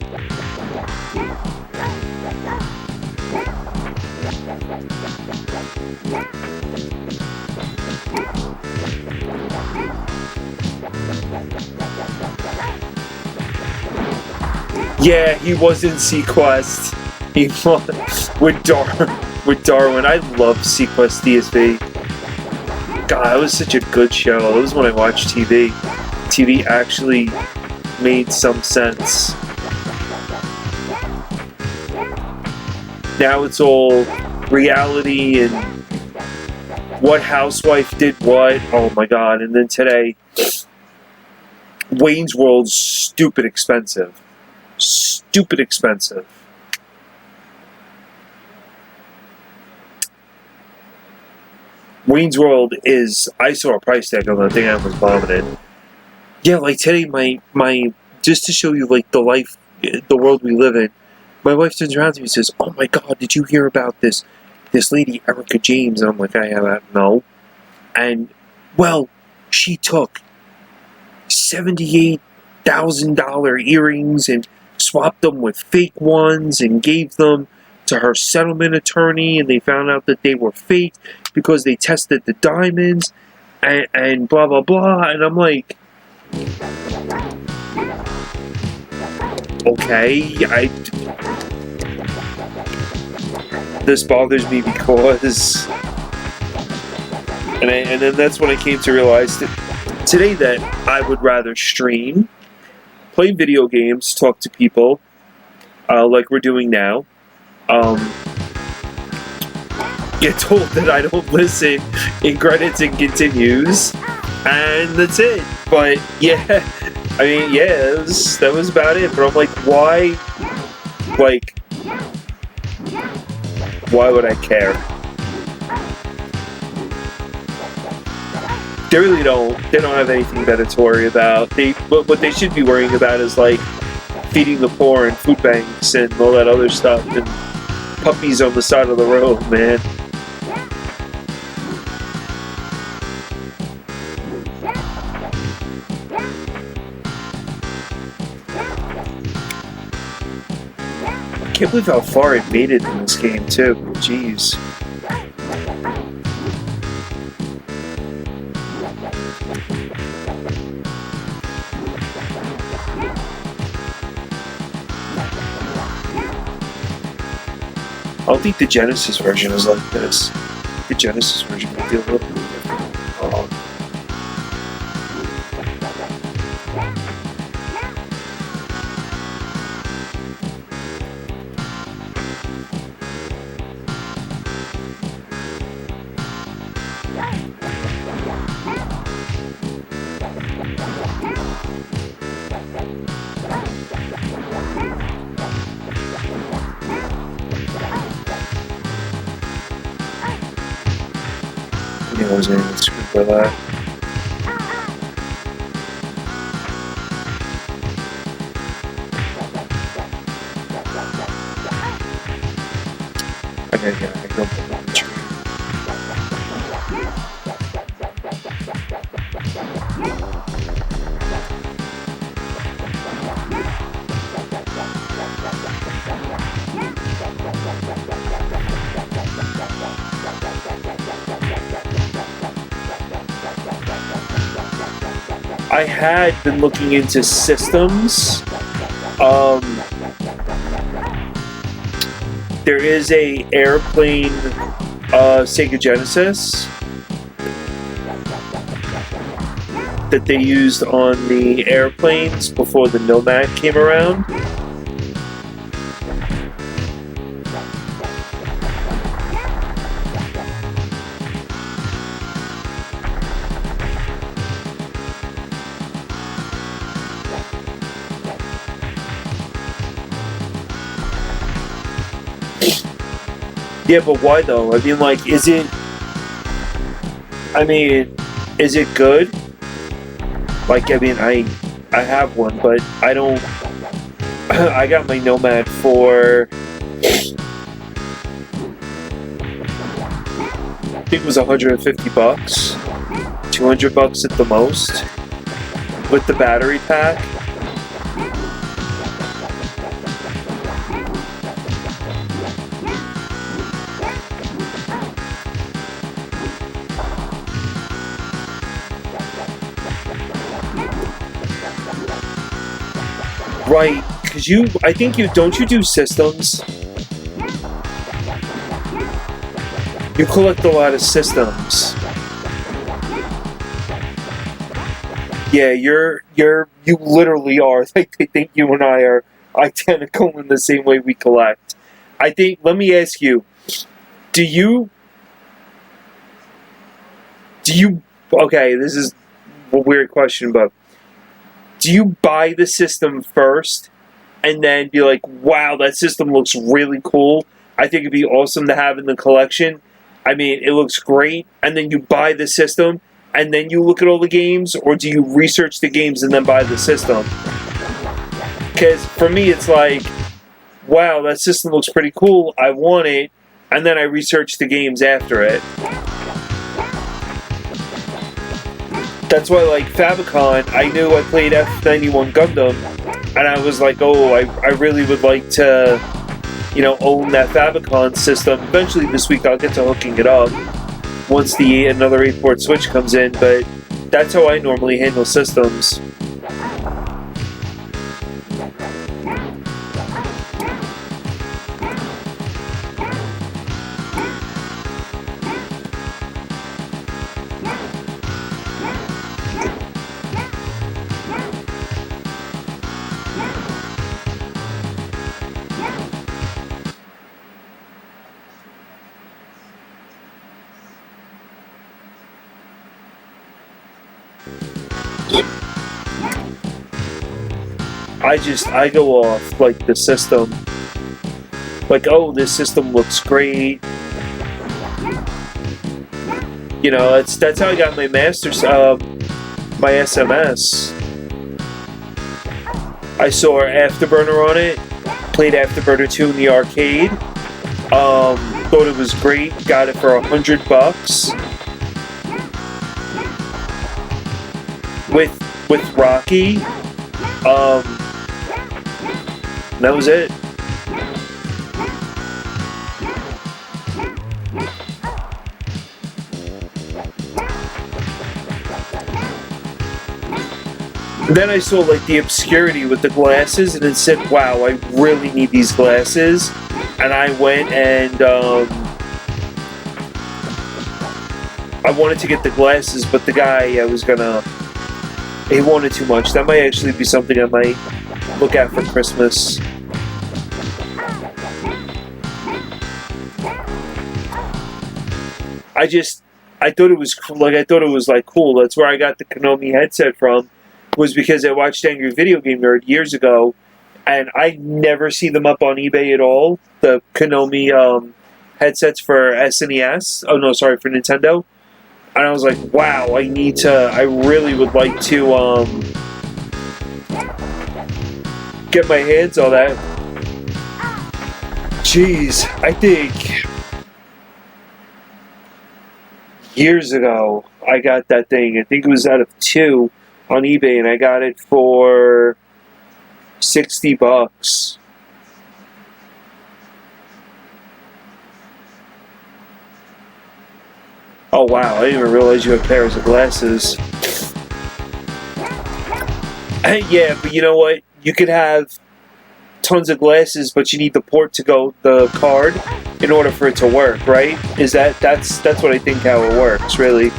Yeah, he was in Sequest. He was with Darwin. I love Sequest DSV. God, that was such a good show. That was when I watched TV. TV actually made some sense. Now it's all reality and what housewife did what. Oh my god. And then today, Wayne's World's stupid expensive. Stupid expensive. Wayne's World is... I saw a price tag on that thing. I was vomited. Yeah, like today, my just to show you like the world we live in. My wife turns around to me and says, "Oh my God, did you hear about this lady Erica James?" And I'm like, no. And well, she took $78,000 earrings and swapped them with fake ones and gave them to her settlement attorney, and they found out that they were fake because they tested the diamonds and blah blah blah. And I'm like, okay, this bothers me because, and then that's when I came to realize that today that I would rather stream, play video games, talk to people, like we're doing now. Get told that I don't listen in credits and continues, and that's it. But yeah, I mean, yeah, that was about it. But I'm like, why? Like, why would I care? They really don't. They don't have anything better to worry about. What they should be worrying about is like feeding the poor and food banks and all that other stuff and puppies on the side of the road, man. I can't believe how far it made it in this game too. Jeez. I don't think the Genesis version is like this. The Genesis version might be a little bit different. I was in screwed by that. Okay, yeah, I go behind the tree. I had been looking into systems. There is a airplane Sega Genesis that they used on the airplanes before the Nomad came around. Yeah, but why though? I mean, like, is it good? Like, I mean, I have one, but I don't. I got my Nomad for, I think it was $150, $200 at the most, with the battery pack. Right, because I think don't you do systems? You collect a lot of systems. Yeah, you literally are. Like, they think you and I are identical in the same way we collect. I think, let me ask you, do you, okay, this is a weird question, but do you buy the system first and then be like, wow, that system looks really cool. I think it'd be awesome to have in the collection. I mean, it looks great. And then you buy the system and then you look at all the games, or do you research the games and then buy the system? Because for me, it's like, wow, that system looks pretty cool. I want it. And then I research the games after it. That's why, like, Famicom, I knew I played F91 Gundam, and I was like, oh, I really would like to, own that Famicom system. Eventually this week I'll get to hooking it up once another 8-port Switch comes in, but that's how I normally handle systems. I go off like the system. Like, oh, this system looks great. You know, that's how I got my master's, my SMS. I saw Afterburner on it. Played Afterburner 2 in the arcade. Thought it was great. Got it for $100 with Rocky. That was it. And then I saw like the obscurity with the glasses, and it said, "Wow, I really need these glasses." And I went and I wanted to get the glasses, but the guy he wanted too much. That might actually be something I might look at for Christmas. I thought it was cool. I thought it was like cool. That's where I got the Konami headset from. Was because I watched Angry Video Game Nerd years ago, and I never see them up on eBay at all. The Konami headsets for SNES. Oh no, sorry, for Nintendo. And I was like, wow, I really would like to get my hands on that. Jeez, I think years ago I got that thing. I think it was out of 2 on eBay, and I got it for $60. Oh wow, I didn't even realize you had pairs of glasses. Yeah, but you know what? You could have tons of glasses, but you need the port to go the card in order for it to work, right? That's what I think how it works, really.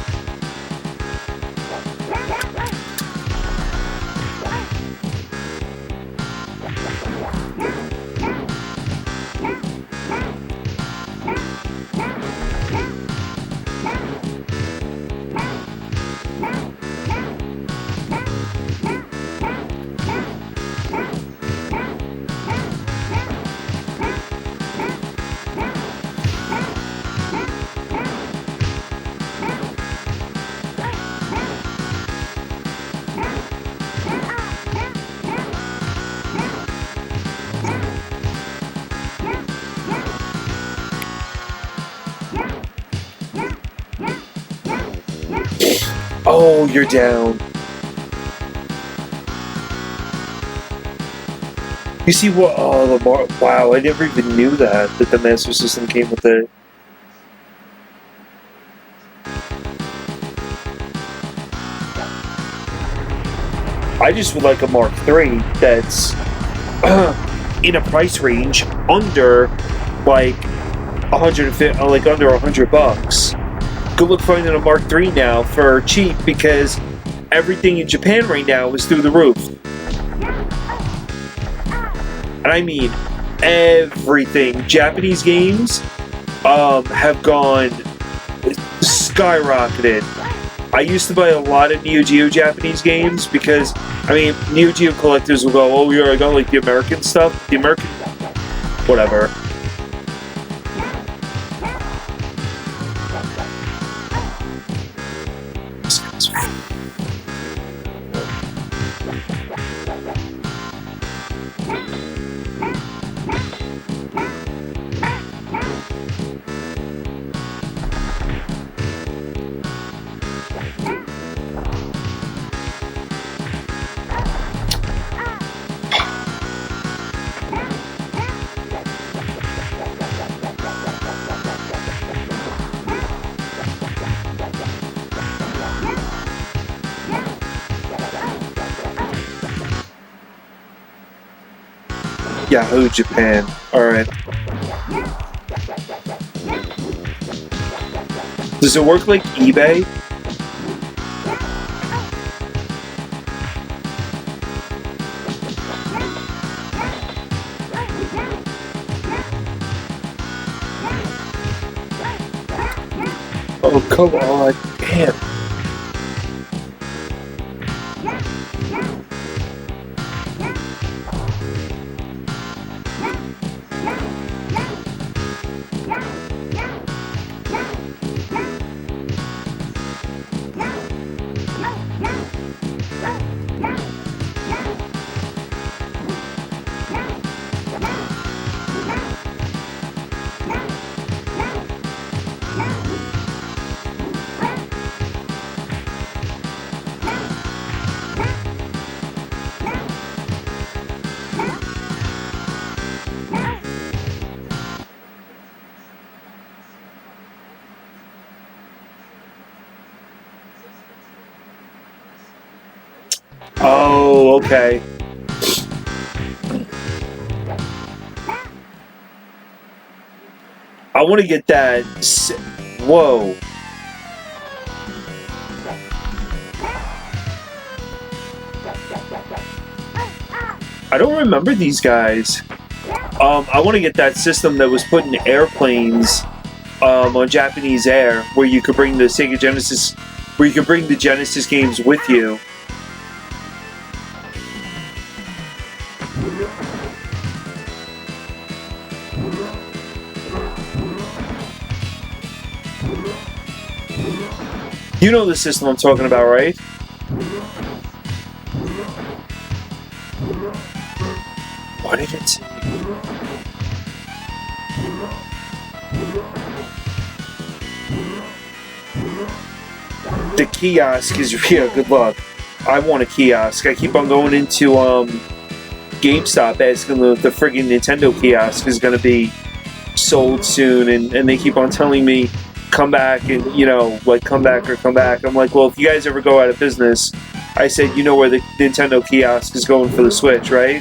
Oh, you're down. You see what? Oh, wow! I never even knew that the Master System came with it. I just would like a Mark III that's in a price range under like 150, like under $100. Good luck finding a Mark III now for cheap, because everything in Japan right now is through the roof. And I mean everything. Japanese games have gone skyrocketed. I used to buy a lot of Neo Geo Japanese games because, I mean, Neo Geo collectors will go, oh yeah, I got like the American stuff. The American... whatever. Yahoo Japan. Alright. Does it work like eBay? Oh, come on. Damn. Oh, okay. I want to get that. Whoa. I don't remember these guys. I want to get that system that was put in airplanes on Japanese Air, where you could bring the Sega Genesis, where you could bring the Genesis games with you. You know the system I'm talking about, right? What did it say? The kiosk is, yeah, good luck. I want a kiosk. I keep on going into GameStop asking the friggin' Nintendo kiosk is going to be sold soon, and they keep on telling me, come back and, like, come back or come back. I'm like, well, if you guys ever go out of business, I said, you know where the Nintendo kiosk is going for the Switch, right?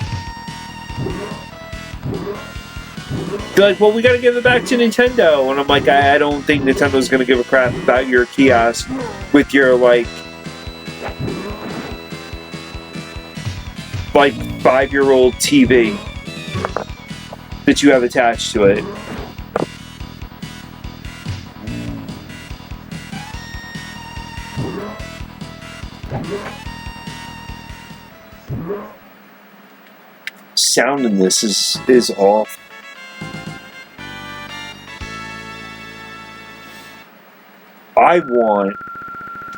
They're like, well, we got to give it back to Nintendo. And I'm like, I don't think Nintendo's going to give a crap about your kiosk with your, like 5-year-old TV that you have attached to it. Sound in this is off.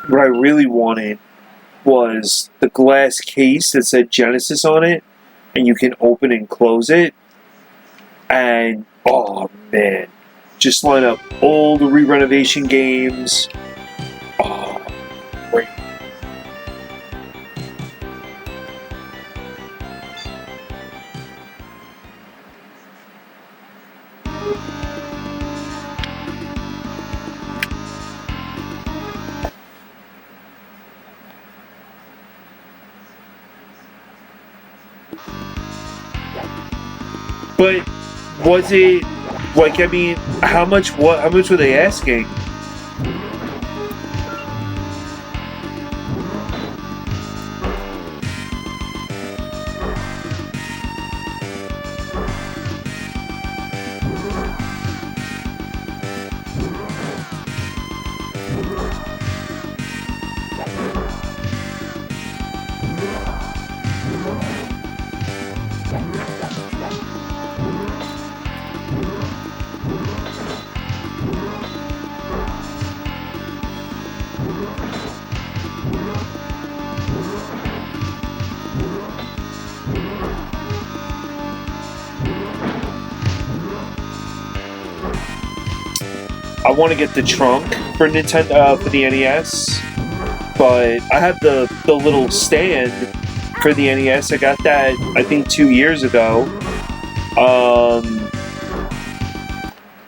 What I really wanted was the glass case that said Genesis on it, and you can open and close it. And, oh man, just line up all the re-renovation games. Oh, great. But was it like, I mean, how much were they asking? I want to get the trunk for Nintendo for the NES, but I have the little stand for the NES. I got that I think 2 years ago.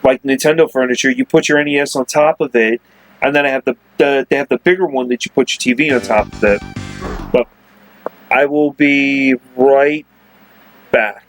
Like Nintendo furniture, you put your NES on top of it, and then I have they have the bigger one that you put your TV on top of it. But I will be right back.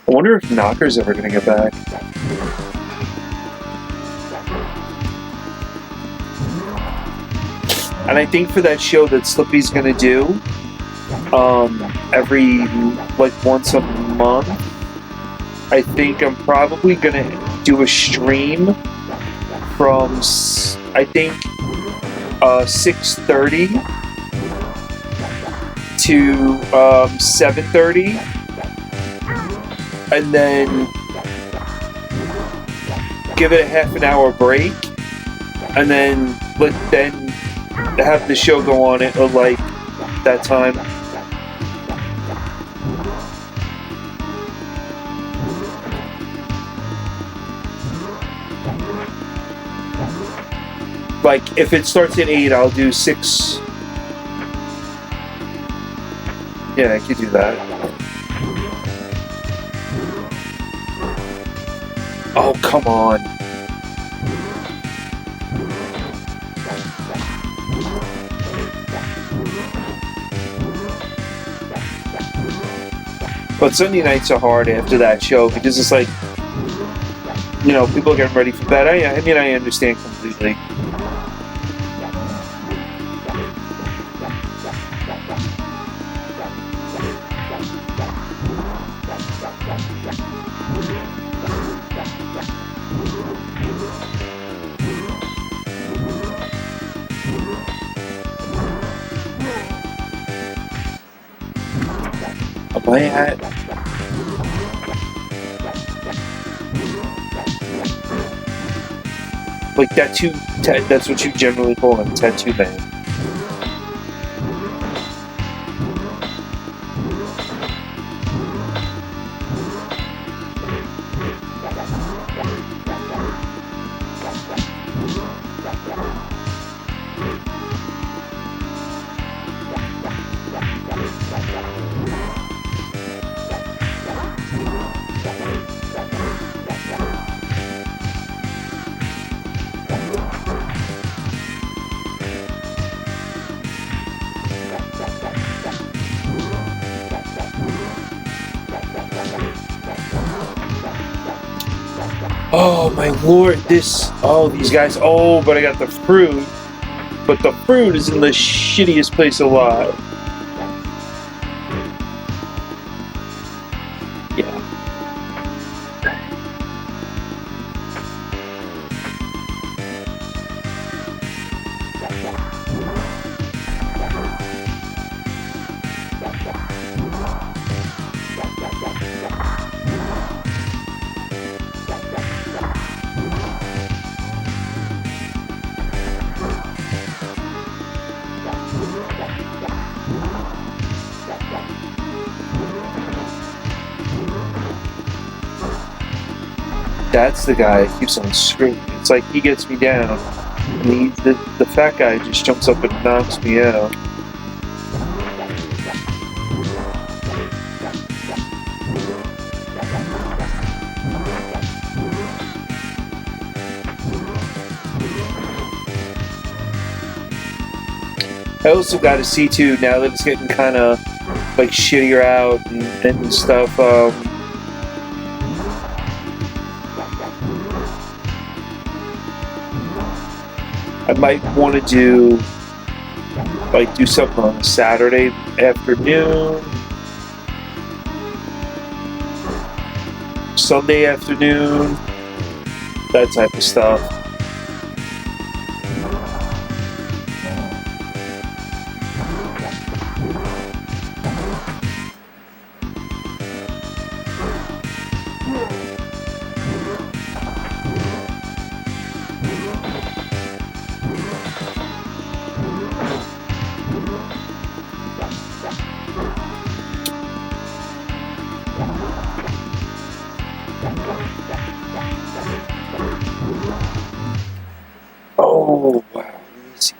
I wonder if Knocker's ever gonna get back. And I think for that show that Slippy's gonna do, every, like, once a month, I think I'm probably gonna do a stream from, I think, 6:30 to 7:30, and then give it a half an hour break, and then have the show go on at like that time. Like, if it starts at 8, I'll do 6. Yeah, I could do that. Oh, come on. But Sunday nights are hard after that show because it's like, you know, people are getting ready for bed. I mean, I understand completely. Am I at? Like that's what you generally call him, Tattoo Man. Oh my lord, these guys, but I got the fruit. But the fruit is in the shittiest place alive. Yeah. That's the guy that keeps on screaming. It's like he gets me down, and the fat guy just jumps up and knocks me out. I also got to see too, now that it's getting kind of like shittier out and stuff. I might want to do something on a Saturday afternoon, Sunday afternoon, that type of stuff. Oh, wow. Let me see.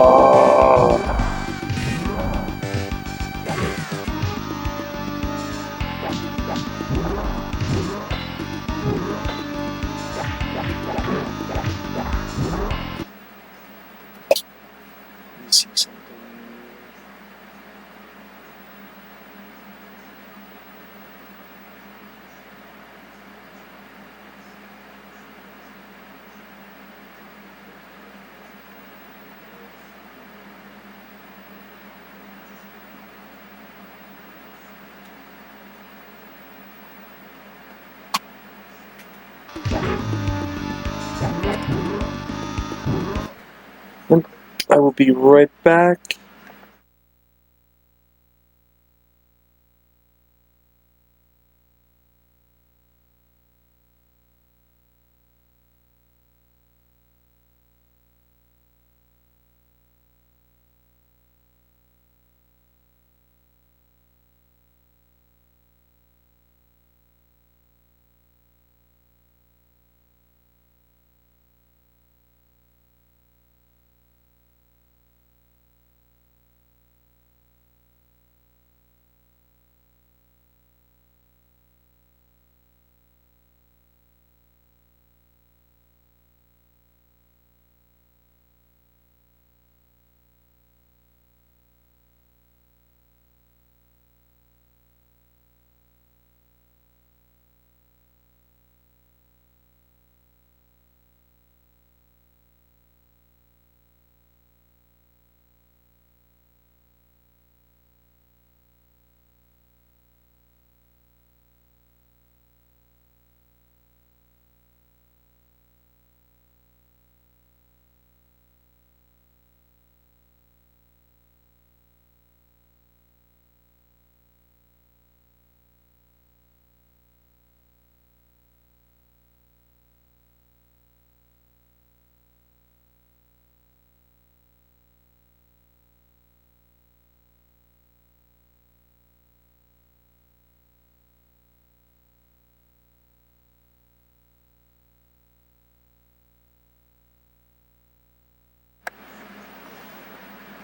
Oh. Let me see something. I will be right back.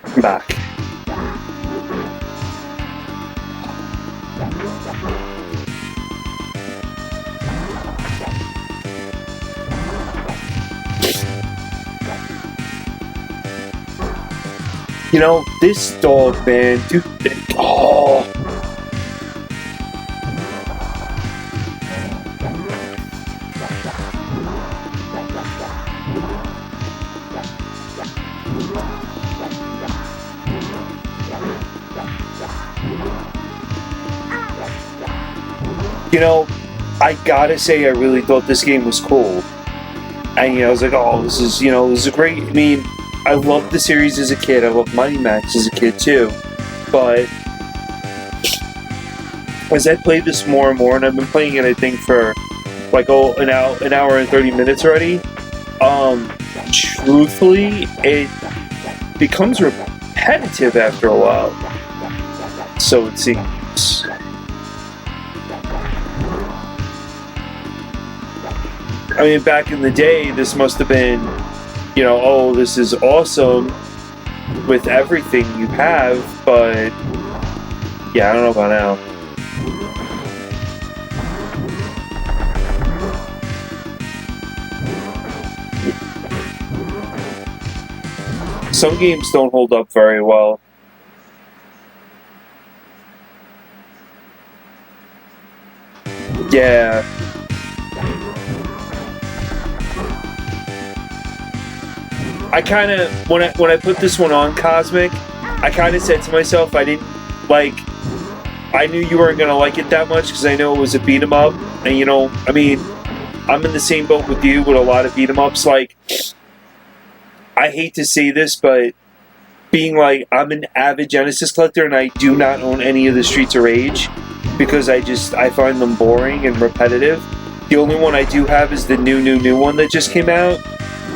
I'm back. You know, this dog, man, dude. Oh. You know, I gotta say, I really thought this game was cool. And, I was like, oh, this is a great, I mean, I loved the series as a kid. I loved Mighty Max as a kid, too. But as I played this more and more, and I've been playing it, I think, for, like, an hour and 30 minutes already, truthfully, it becomes repetitive after a while. So it seems. I mean, back in the day, this must have been, oh, this is awesome with everything you have, but yeah, I don't know about now. Some games don't hold up very well. Yeah. I kind of, when I put this one on Cosmic, I kind of said to myself, I knew you weren't going to like it that much because I know it was a beat 'em up. And, I mean, I'm in the same boat with you with a lot of beat 'em ups. Like, I hate to say this, but being like, I'm an avid Genesis collector and I do not own any of the Streets of Rage because I find them boring and repetitive. The only one I do have is the new one that just came out.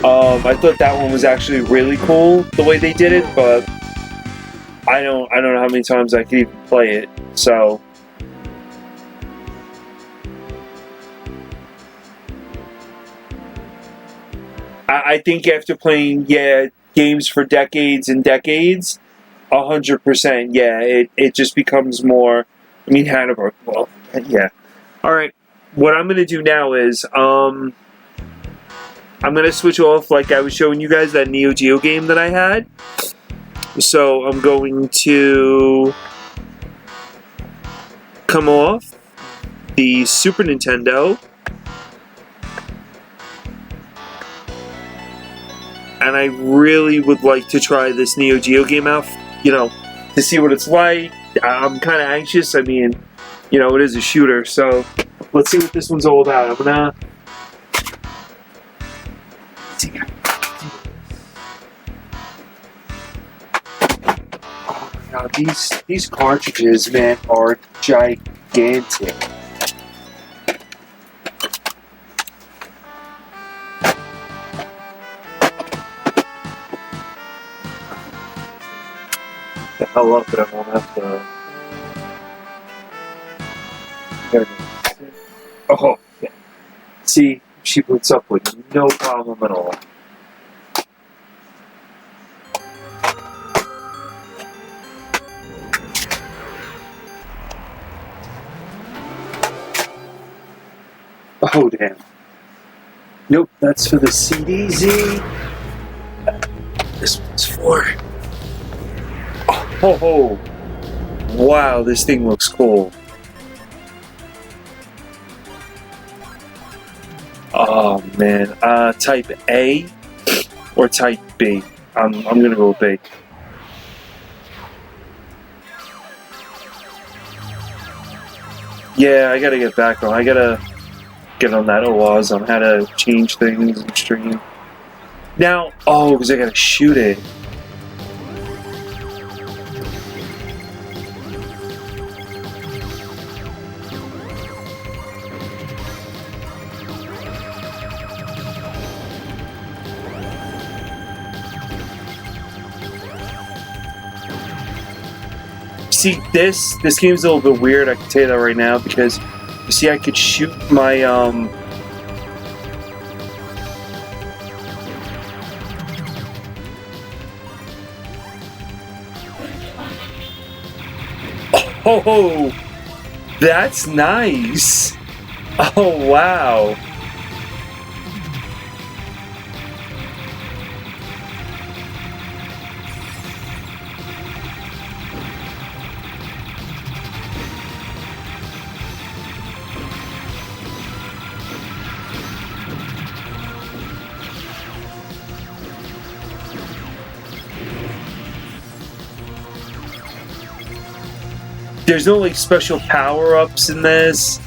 I thought that one was actually really cool the way they did it, but I don't know how many times I could even play it. So I think after playing games for decades and decades, 100%, yeah, it just becomes more. I mean, Hannibal. Well, yeah. All right. What I'm gonna do now is I'm gonna switch off, like I was showing you guys, that Neo Geo game that I had. So I'm going to come off the Super Nintendo, and I really would like to try this Neo Geo game out, to see what it's like. I'm kind of anxious. I mean, it is a shooter, so let's see what this one's all about. I'm gonna see. Oh my god, these cartridges, man, are gigantic. The hell up, but I won't have to. Oh, yeah. See, she boots up with no problem at all. Oh, damn. Nope, that's for the CDZ. This one's for... Oh, wow, this thing looks cool. Oh man, type A or type B? I'm gonna go with B. Yeah, I gotta get back on. I gotta get on that OAS on how to change things and stream. Now, because I gotta shoot it. See, this game's a little bit weird, I can tell you that right now, because, you see, I could shoot my, Oh, that's nice! Oh, wow! There's no like special power-ups in this.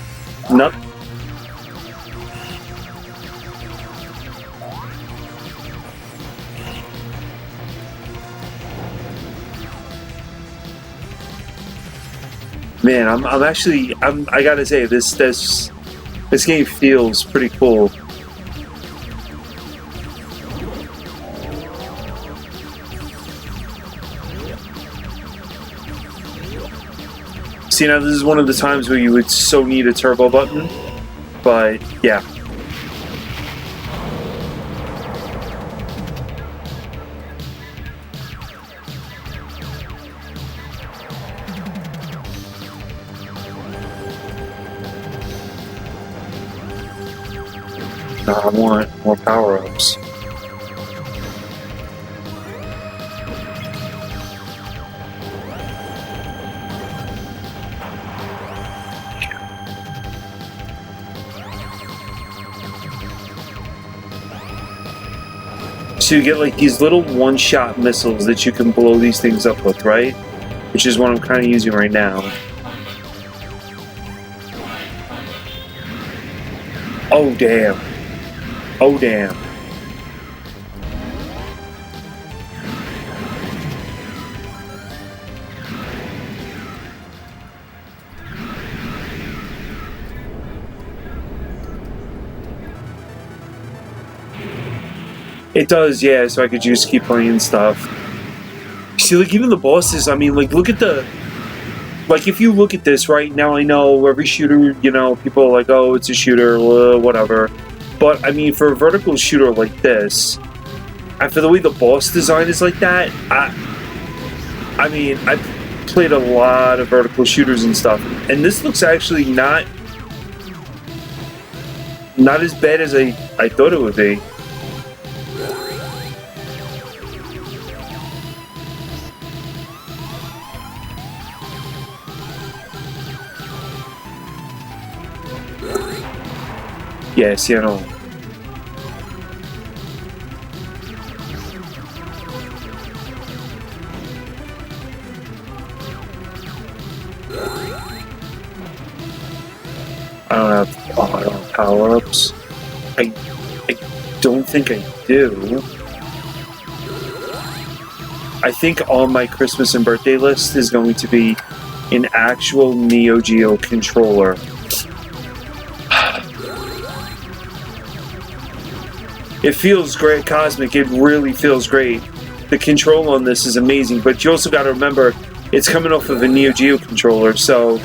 Nothing. Man, I gotta say, this game feels pretty cool. See, now this is one of the times where you would so need a turbo button, but yeah. I want more power-ups. So you get like these little one-shot missiles that you can blow these things up with, right? Which is what I'm kind of using right now. Oh damn. Oh damn. It does, yeah, so I could just keep playing stuff. See, like, even the bosses, I mean, like, look at the... Like, if you look at this, right, now I know every shooter, you know, people are like, oh, it's a shooter, whatever. But, I mean, for a vertical shooter like this, And for the way the boss design is like that, I mean, I played a lot of vertical shooters and stuff, and this looks actually not as bad as I thought it would be. Yeah, see, I don't. I don't have power-ups. I don't think I do. I think on my Christmas and birthday list is going to be an actual Neo Geo controller. It feels great, Cosmic. It really feels great. The control on this is amazing, but you also got to remember it's coming off of a Neo Geo controller, so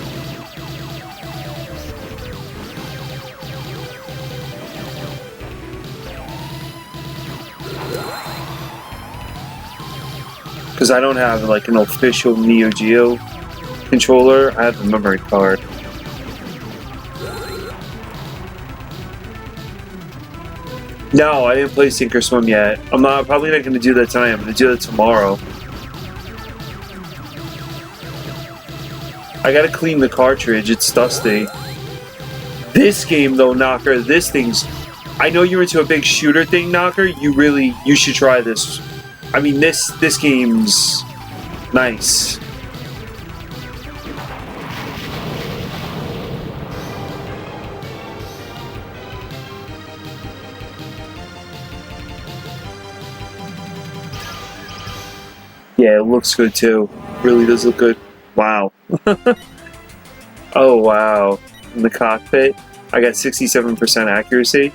because I don't have like an official Neo Geo controller. I have a memory card. No, I didn't play Sink or Swim yet. Probably not going to do that tonight. I'm going to do that tomorrow. I got to clean the cartridge. It's dusty. This game, though, Knocker, this thing's... I know you're into a big shooter thing, Knocker. You should try this. I mean, this game's nice. Yeah, it looks good too. Really does look good. Wow. Oh, wow. In the cockpit, I got 67% accuracy.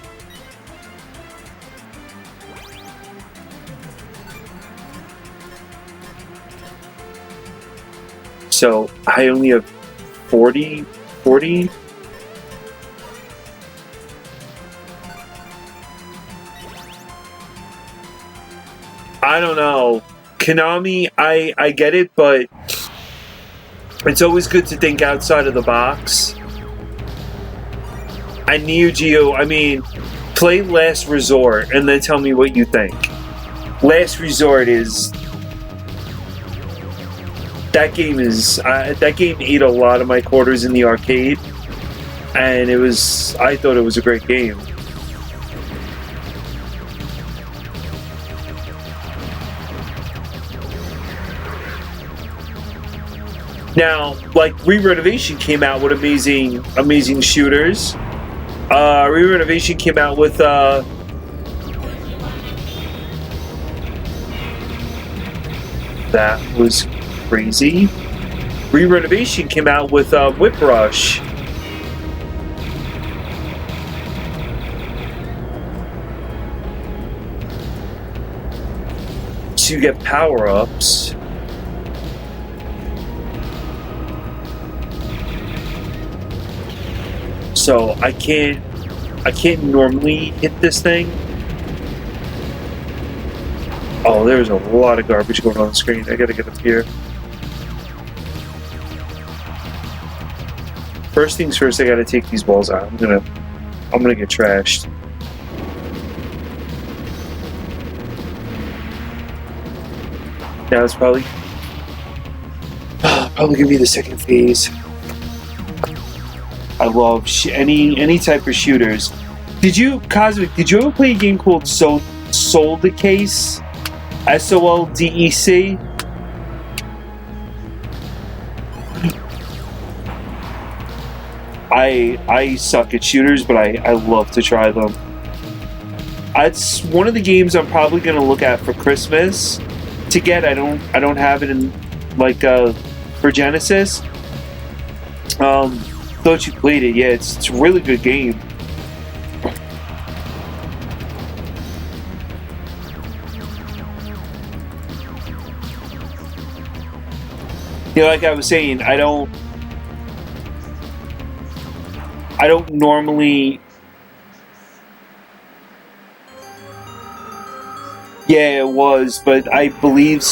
So I only have 40? I don't know. Konami, I get it, but it's always good to think outside of the box. And Neo Geo, I mean, play Last Resort and then tell me what you think. Last Resort is... That game ate a lot of my quarters in the arcade, and I thought it was a great game. Now, like, Re-Renovation came out with amazing shooters. Re-Renovation came out with, that was crazy. Re-Renovation came out with, Whip Rush. So you get power-ups. So I can't normally hit this thing. Oh, there's a lot of garbage going on the screen. I gotta get up here. First things first, I gotta take these balls out. I'm gonna get trashed. Now it's probably gonna be the second phase. I love any type of shooters. Cosmic, did you ever play a game called Soldecase? SOLDEC? I suck at shooters, but I love to try them. It's one of the games I'm probably gonna look at for Christmas to get. I don't have it in for Genesis. Thought you played it. Yeah, it's a really good game. You know, like I was saying, I don't normally Yeah, it was, but I believe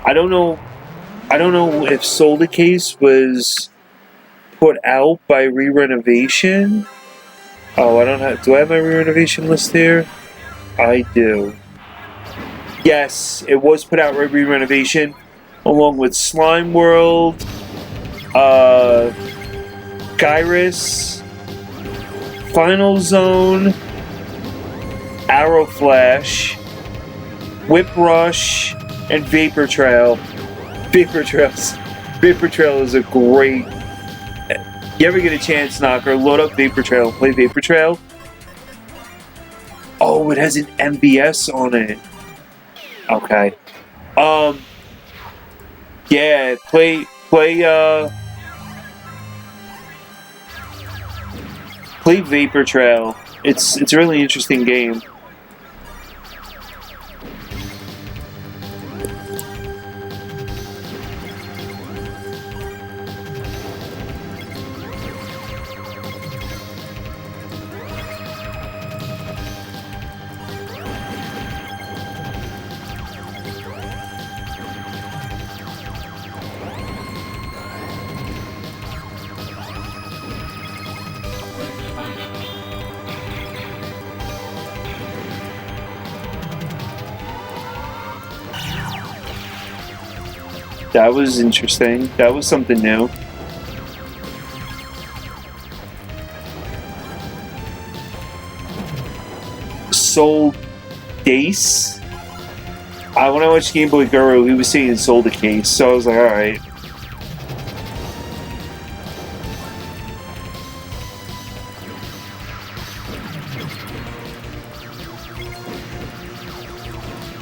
I don't know. I don't know if Soldier Case was put out by re-renovation. Oh, I don't have. Do I have my re-renovation list here? I do. Yes, it was put out by re-renovation, along with Slime World, Gyrus, Final Zone, Arrow Flash, Whip Rush, and Vapor Trail. Vapor Trail is a great. You ever get a chance, Knocker, load up Vapor Trail, play Vapor Trail. Oh, it has an MBS on it. Okay. Yeah, play Vapor Trail. It's a really interesting game. That was interesting. That was something new. Soul Dace. When I watched Game Boy Guru, he was saying Soul the Case, so I was like, alright.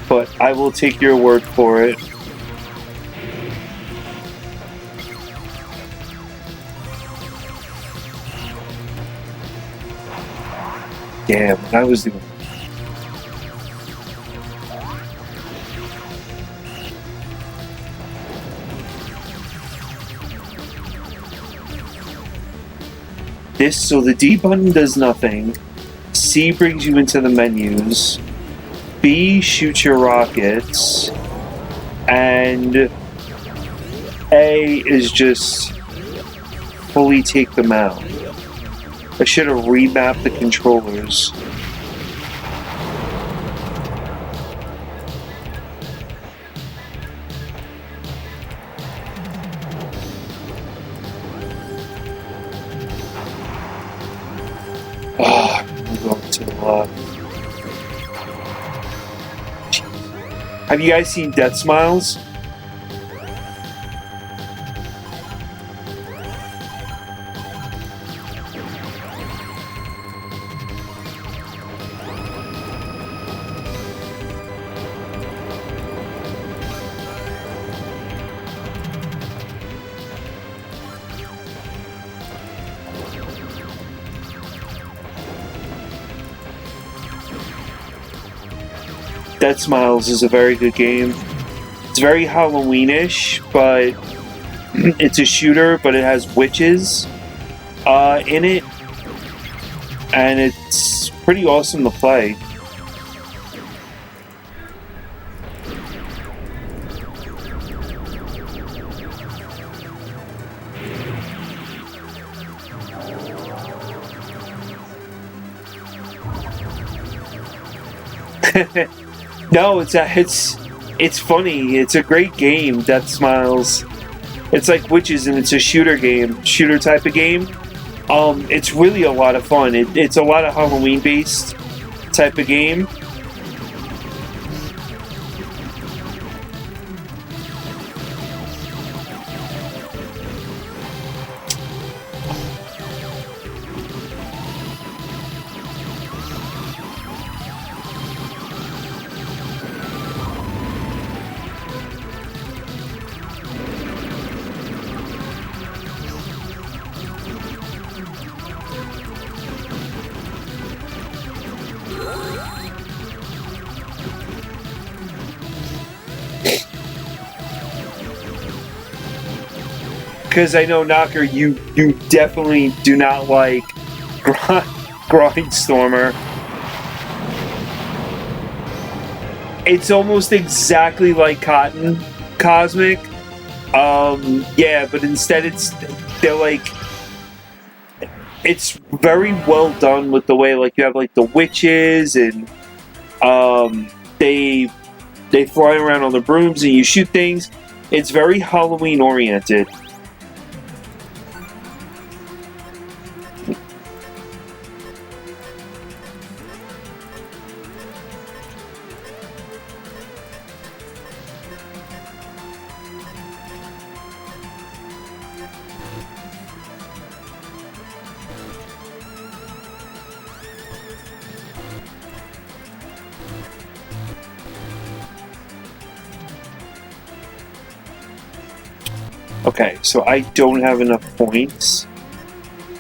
But I will take your word for it. Damn, I was doing. So the D button does nothing. C brings you into the menus. B shoots your rockets. And A is just fully take them out. I should have remapped the controllers. Have you guys seen Death Smiles? Dead Smiles is a very good game. It's very Halloweenish, but it's a shooter, but it has witches in it, and it's pretty awesome to play. No, it's funny. It's a great game, Death Smiles. It's like witches, and it's a shooter type of game. It's really a lot of fun. It's a lot of Halloween based type of game. Because I know, Knocker, you definitely do not like Grindstormer. It's almost exactly like Cotton Cosmic. Yeah, but instead they're like, it's very well done with the way, like, you have like the witches and they fly around on the brooms and you shoot things. It's very Halloween oriented. Okay, so I don't have enough points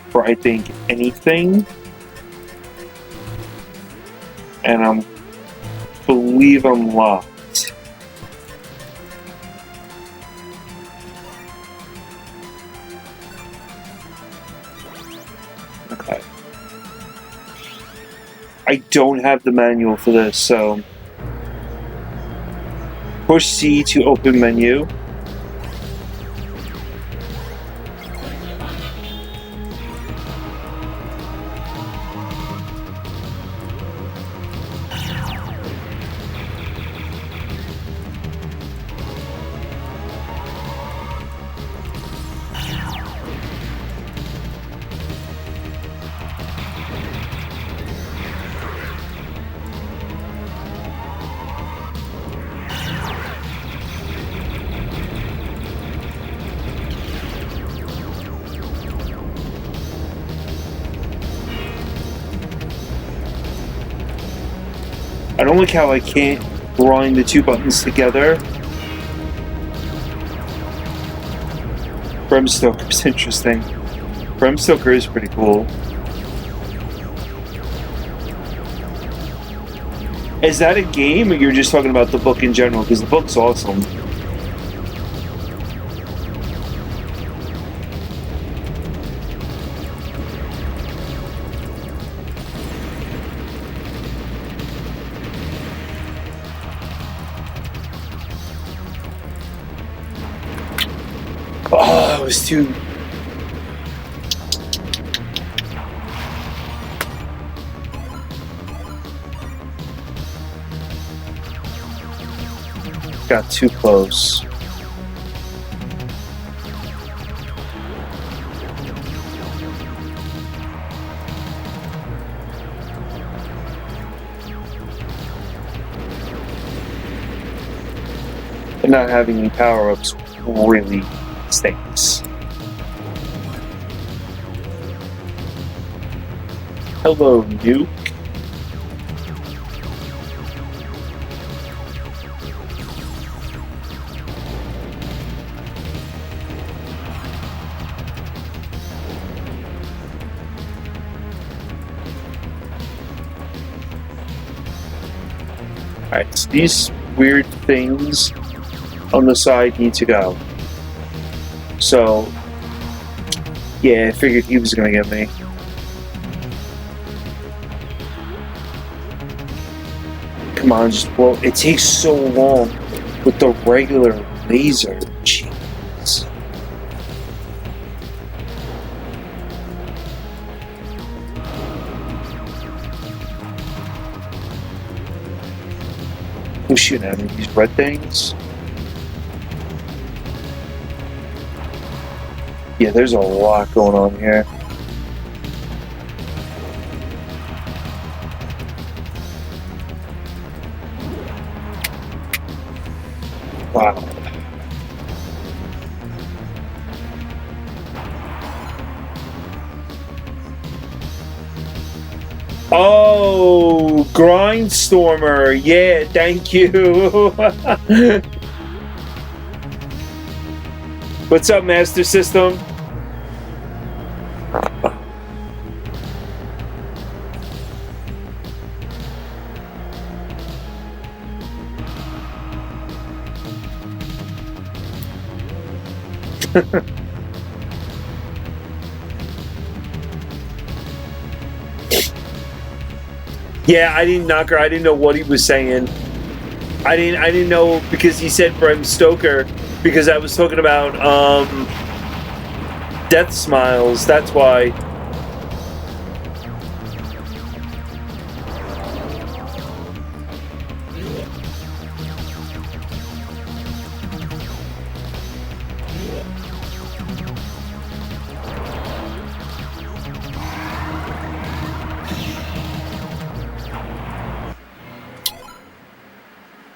for, I think, anything. And I believe I'm locked. Okay. I don't have the manual for this, so push C to open menu. I don't like how I can't grind the two buttons together. Bram Stoker's interesting. Bram Stoker is pretty cool. Is that a game, or you're just talking about the book in general? Because the book's awesome. Oh, it was too... Got too close. And not having any power-ups really stinks. Hello, Nuke. Alright, so these weird things on the side need to go. So, yeah, I figured he was gonna get me. Come on, just blow. It takes so long with the regular laser. Jeez. Who's shooting at me? These red things? Yeah, there's a lot going on here. Wow. Oh, Grindstormer. Yeah, thank you. What's up, Master System? Yeah, I didn't knock her. I didn't know what he was saying. I didn't know because he said Bram Stoker because I was talking about Death Smiles. That's why.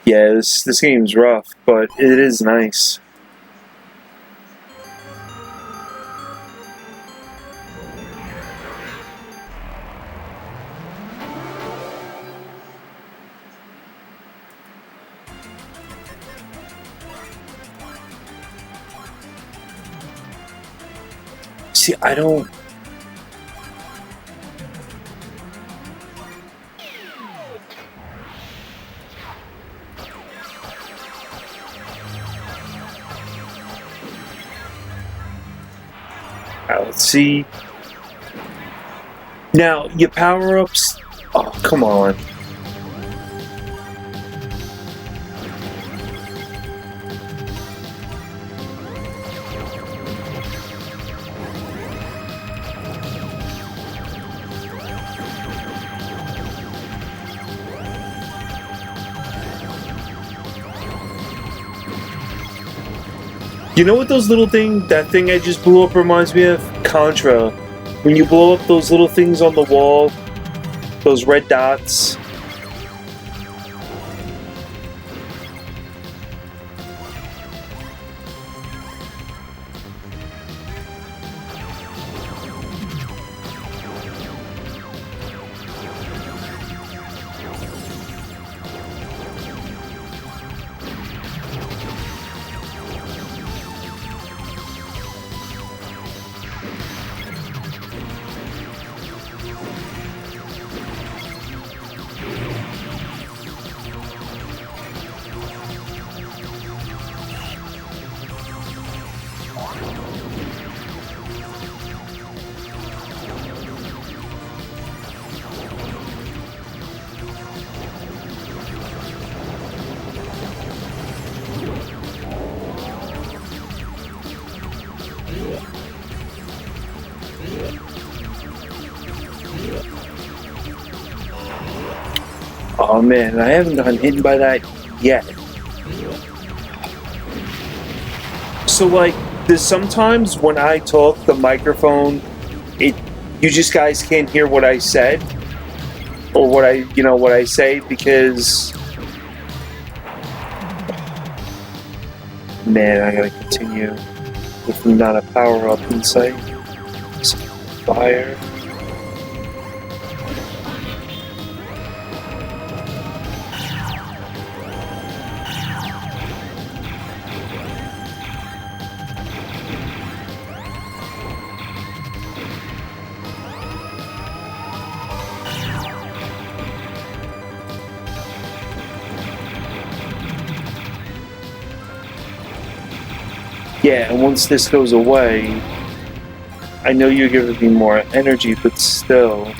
Yeah, this game's rough, but it is nice. See, I don't... Let's see. Now, your power-ups... Oh, come on. You know what those little that thing I just blew up reminds me of? Contra. When you blow up those little things on the wall, those red dots. Oh man, I haven't gotten hit by that yet. So like, there's sometimes when I talk, the microphone, you just guys can't hear what I said, or what I say because, man, I gotta continue with not a power up in sight. Fire. Yeah, and once this goes away, I know you're giving me more energy, but still.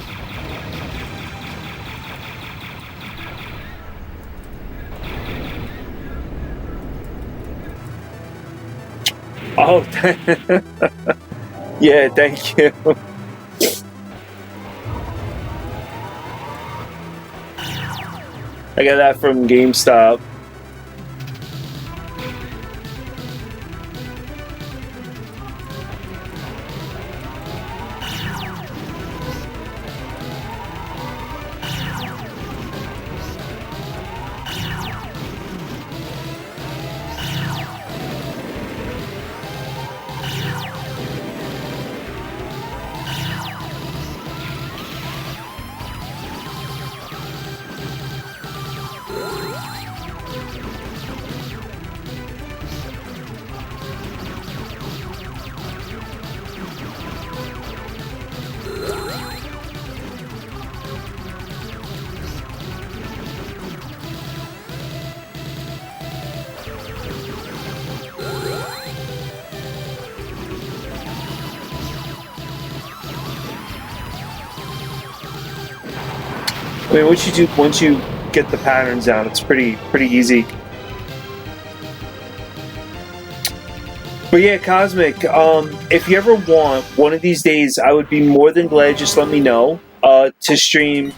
Oh, yeah, thank you. I got that from GameStop. I mean, what you do once you get the patterns down. It's pretty easy. But yeah, Cosmic, if you ever want, one of these days, I would be more than glad. Just let me know to stream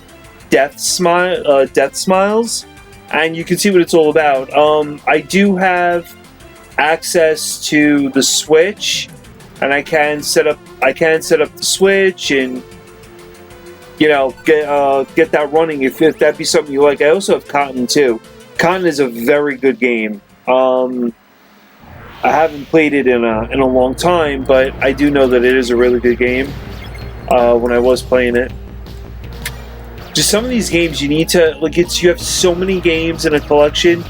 Death Smiles, and you can see what it's all about. I do have access to the Switch, and I can set up the Switch and get that running if that'd be something you like. I also have Cotton too. Cotton is a very good game. I haven't played it in a long time, but I do know that it is a really good game. When I was playing it, just some of these games you need to you have so many games in a collection.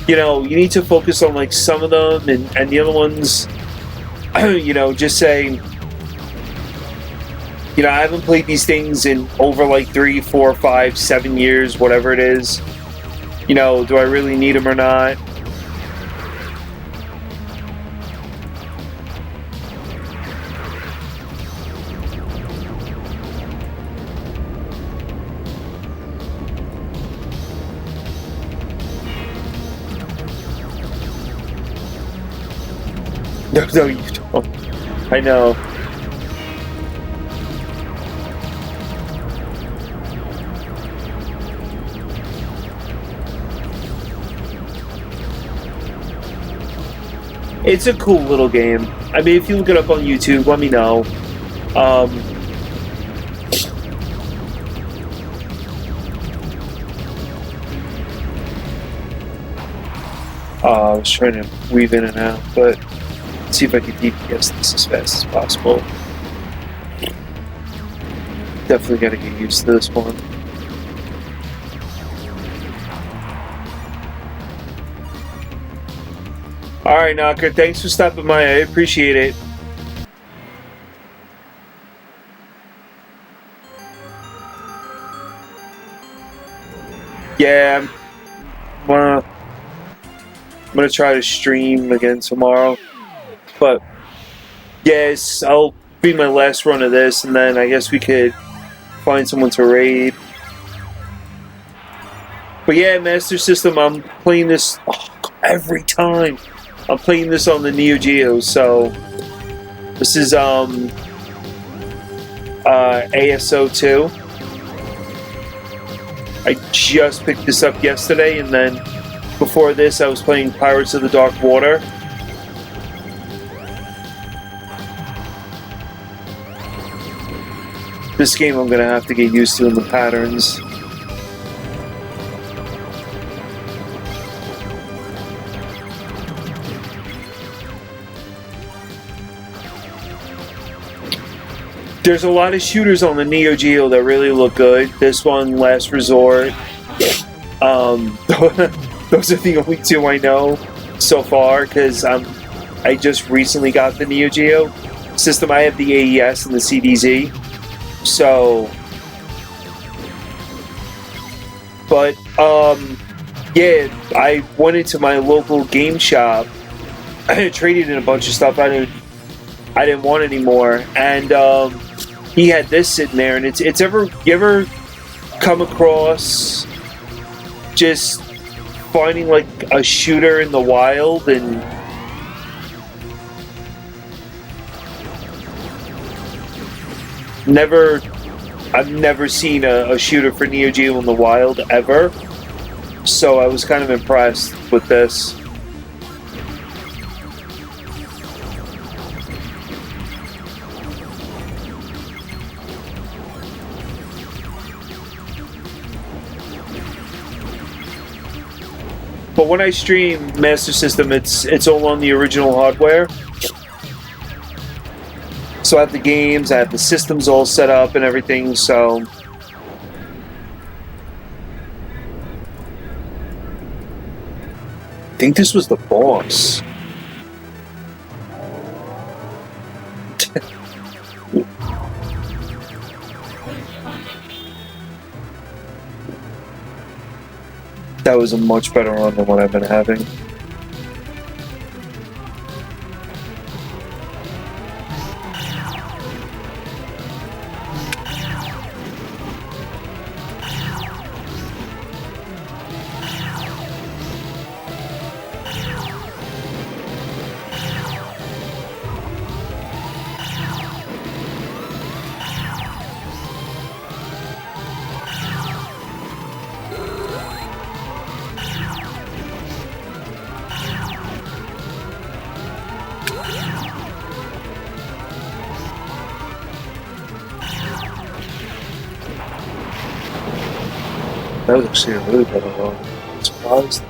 You need to focus on like some of them, and the other ones, just say, I haven't played these things in over like 3, 4, 5, 7 years, whatever it is. Do I really need them or not? No, you don't. I know. It's a cool little game. I mean, if you look it up on YouTube, let me know. I was trying to weave in and out, but let's see if I can DPS this as fast as possible. Definitely got to get used to this one. Alright, Knocker, thanks for stopping by. I appreciate it. Yeah, I'm gonna try to stream again tomorrow. But yes, I'll be my last run of this, and then I guess we could find someone to raid. But yeah, Master System, I'm playing this every time. I'm playing this on the Neo Geo, so this is ASO 2. I just picked this up yesterday, and then before this I was playing Pirates of the Dark Water. This game I'm gonna have to get used to in the patterns. There's a lot of shooters on the Neo Geo that really look good. This one, Last Resort. Those are the only two I know so far, because I just recently got the Neo Geo system. I have the AES and the CDZ. So, but yeah, I went into my local game shop. I traded in a bunch of stuff I didn't want anymore, and he had this sitting there. And you ever come across just finding like a shooter in the wild and I've never seen a shooter for Neo Geo in the wild ever, so I was kind of impressed with this. But when I stream Master System, it's all on the original hardware. So I have the games, I have the systems all set up and everything, so... I think this was the boss. That was a much better run than what I've been having. That was actually a really good one. I'm surprised.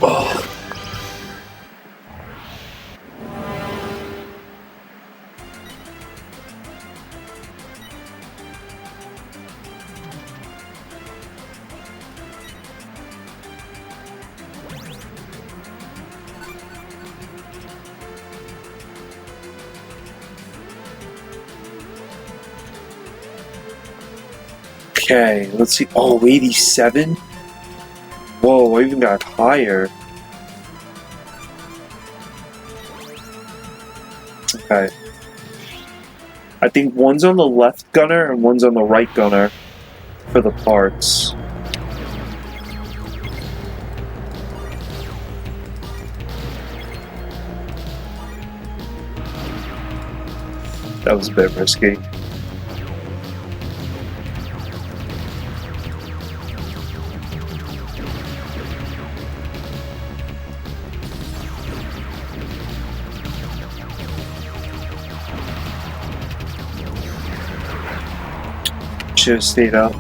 Oh. Okay, let's see. Oh, 87? Whoa, I even got higher. Okay. I think one's on the left gunner and one's on the right gunner for the parts. That was a bit risky. Should have stayed up.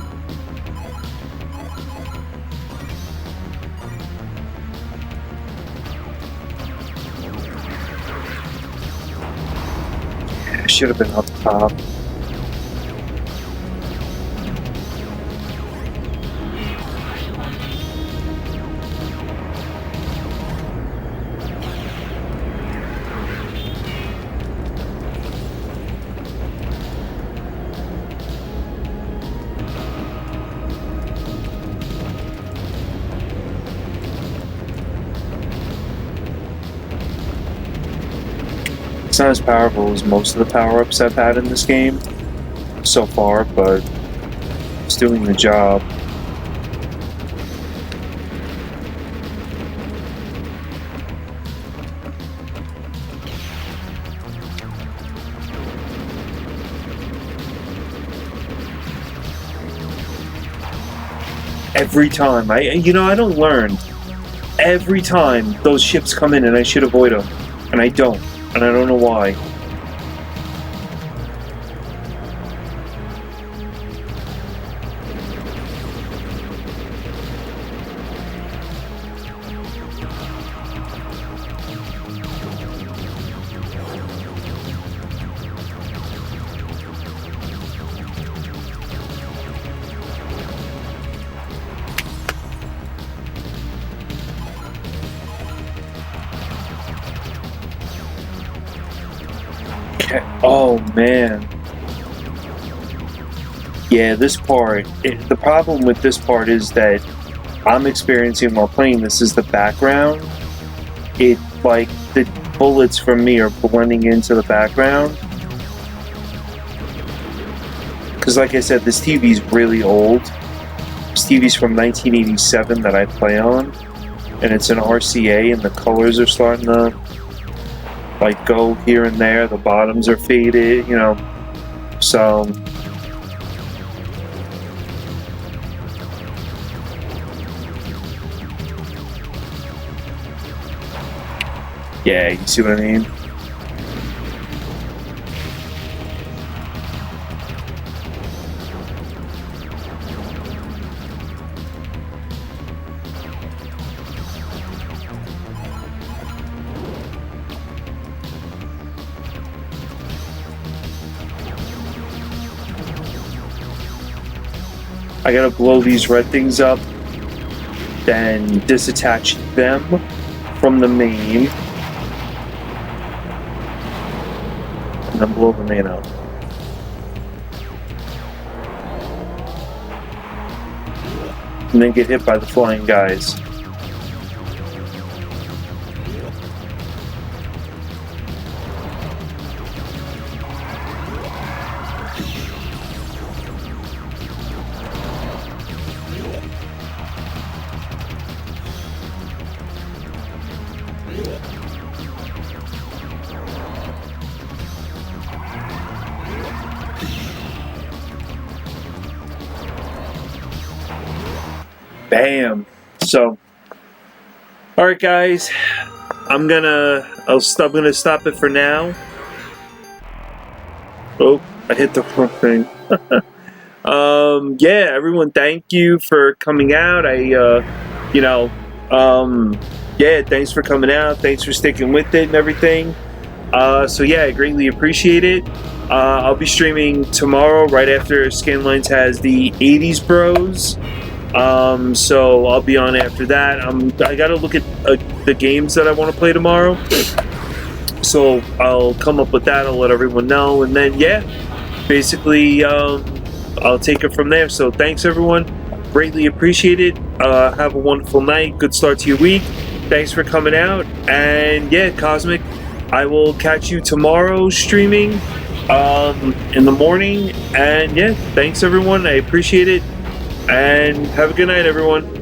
Should have been up top. It's not as powerful as most of the power-ups I've had in this game so far, but it's doing the job. Every time, I don't learn. Every time those ships come in and I should avoid them, and I don't. And I don't know why. Oh man. Yeah, this part, the problem with this part is that I'm experiencing while playing this is the background. It, like, the bullets from me are blending into the background. Because like I said, this TV's really old. This TV's from 1987 that I play on. And it's an RCA and the colors are starting to like go here and there, the bottoms are faded, so yeah, you see what I mean? I gotta blow these red things up, then disattach them from the main, and then blow the main up. And then get hit by the flying guys. Bam. So, all right, guys. I'm gonna stop it for now. Oh, I hit the wrong thing. Yeah, everyone, thank you for coming out. Yeah, thanks for coming out. Thanks for sticking with it and everything. So yeah, I greatly appreciate it. I'll be streaming tomorrow right after Scanlines has the 80s Bros. So I'll be on after that. I gotta look at the games that I want to play tomorrow. So I'll come up with that. I'll let everyone know, and then yeah, basically I'll take it from there. So thanks everyone, greatly appreciate it. Have a wonderful night. Good start to your week. Thanks for coming out, and yeah, Cosmic, I will catch you tomorrow streaming in the morning. And yeah, thanks everyone. I appreciate it, and have a good night, everyone.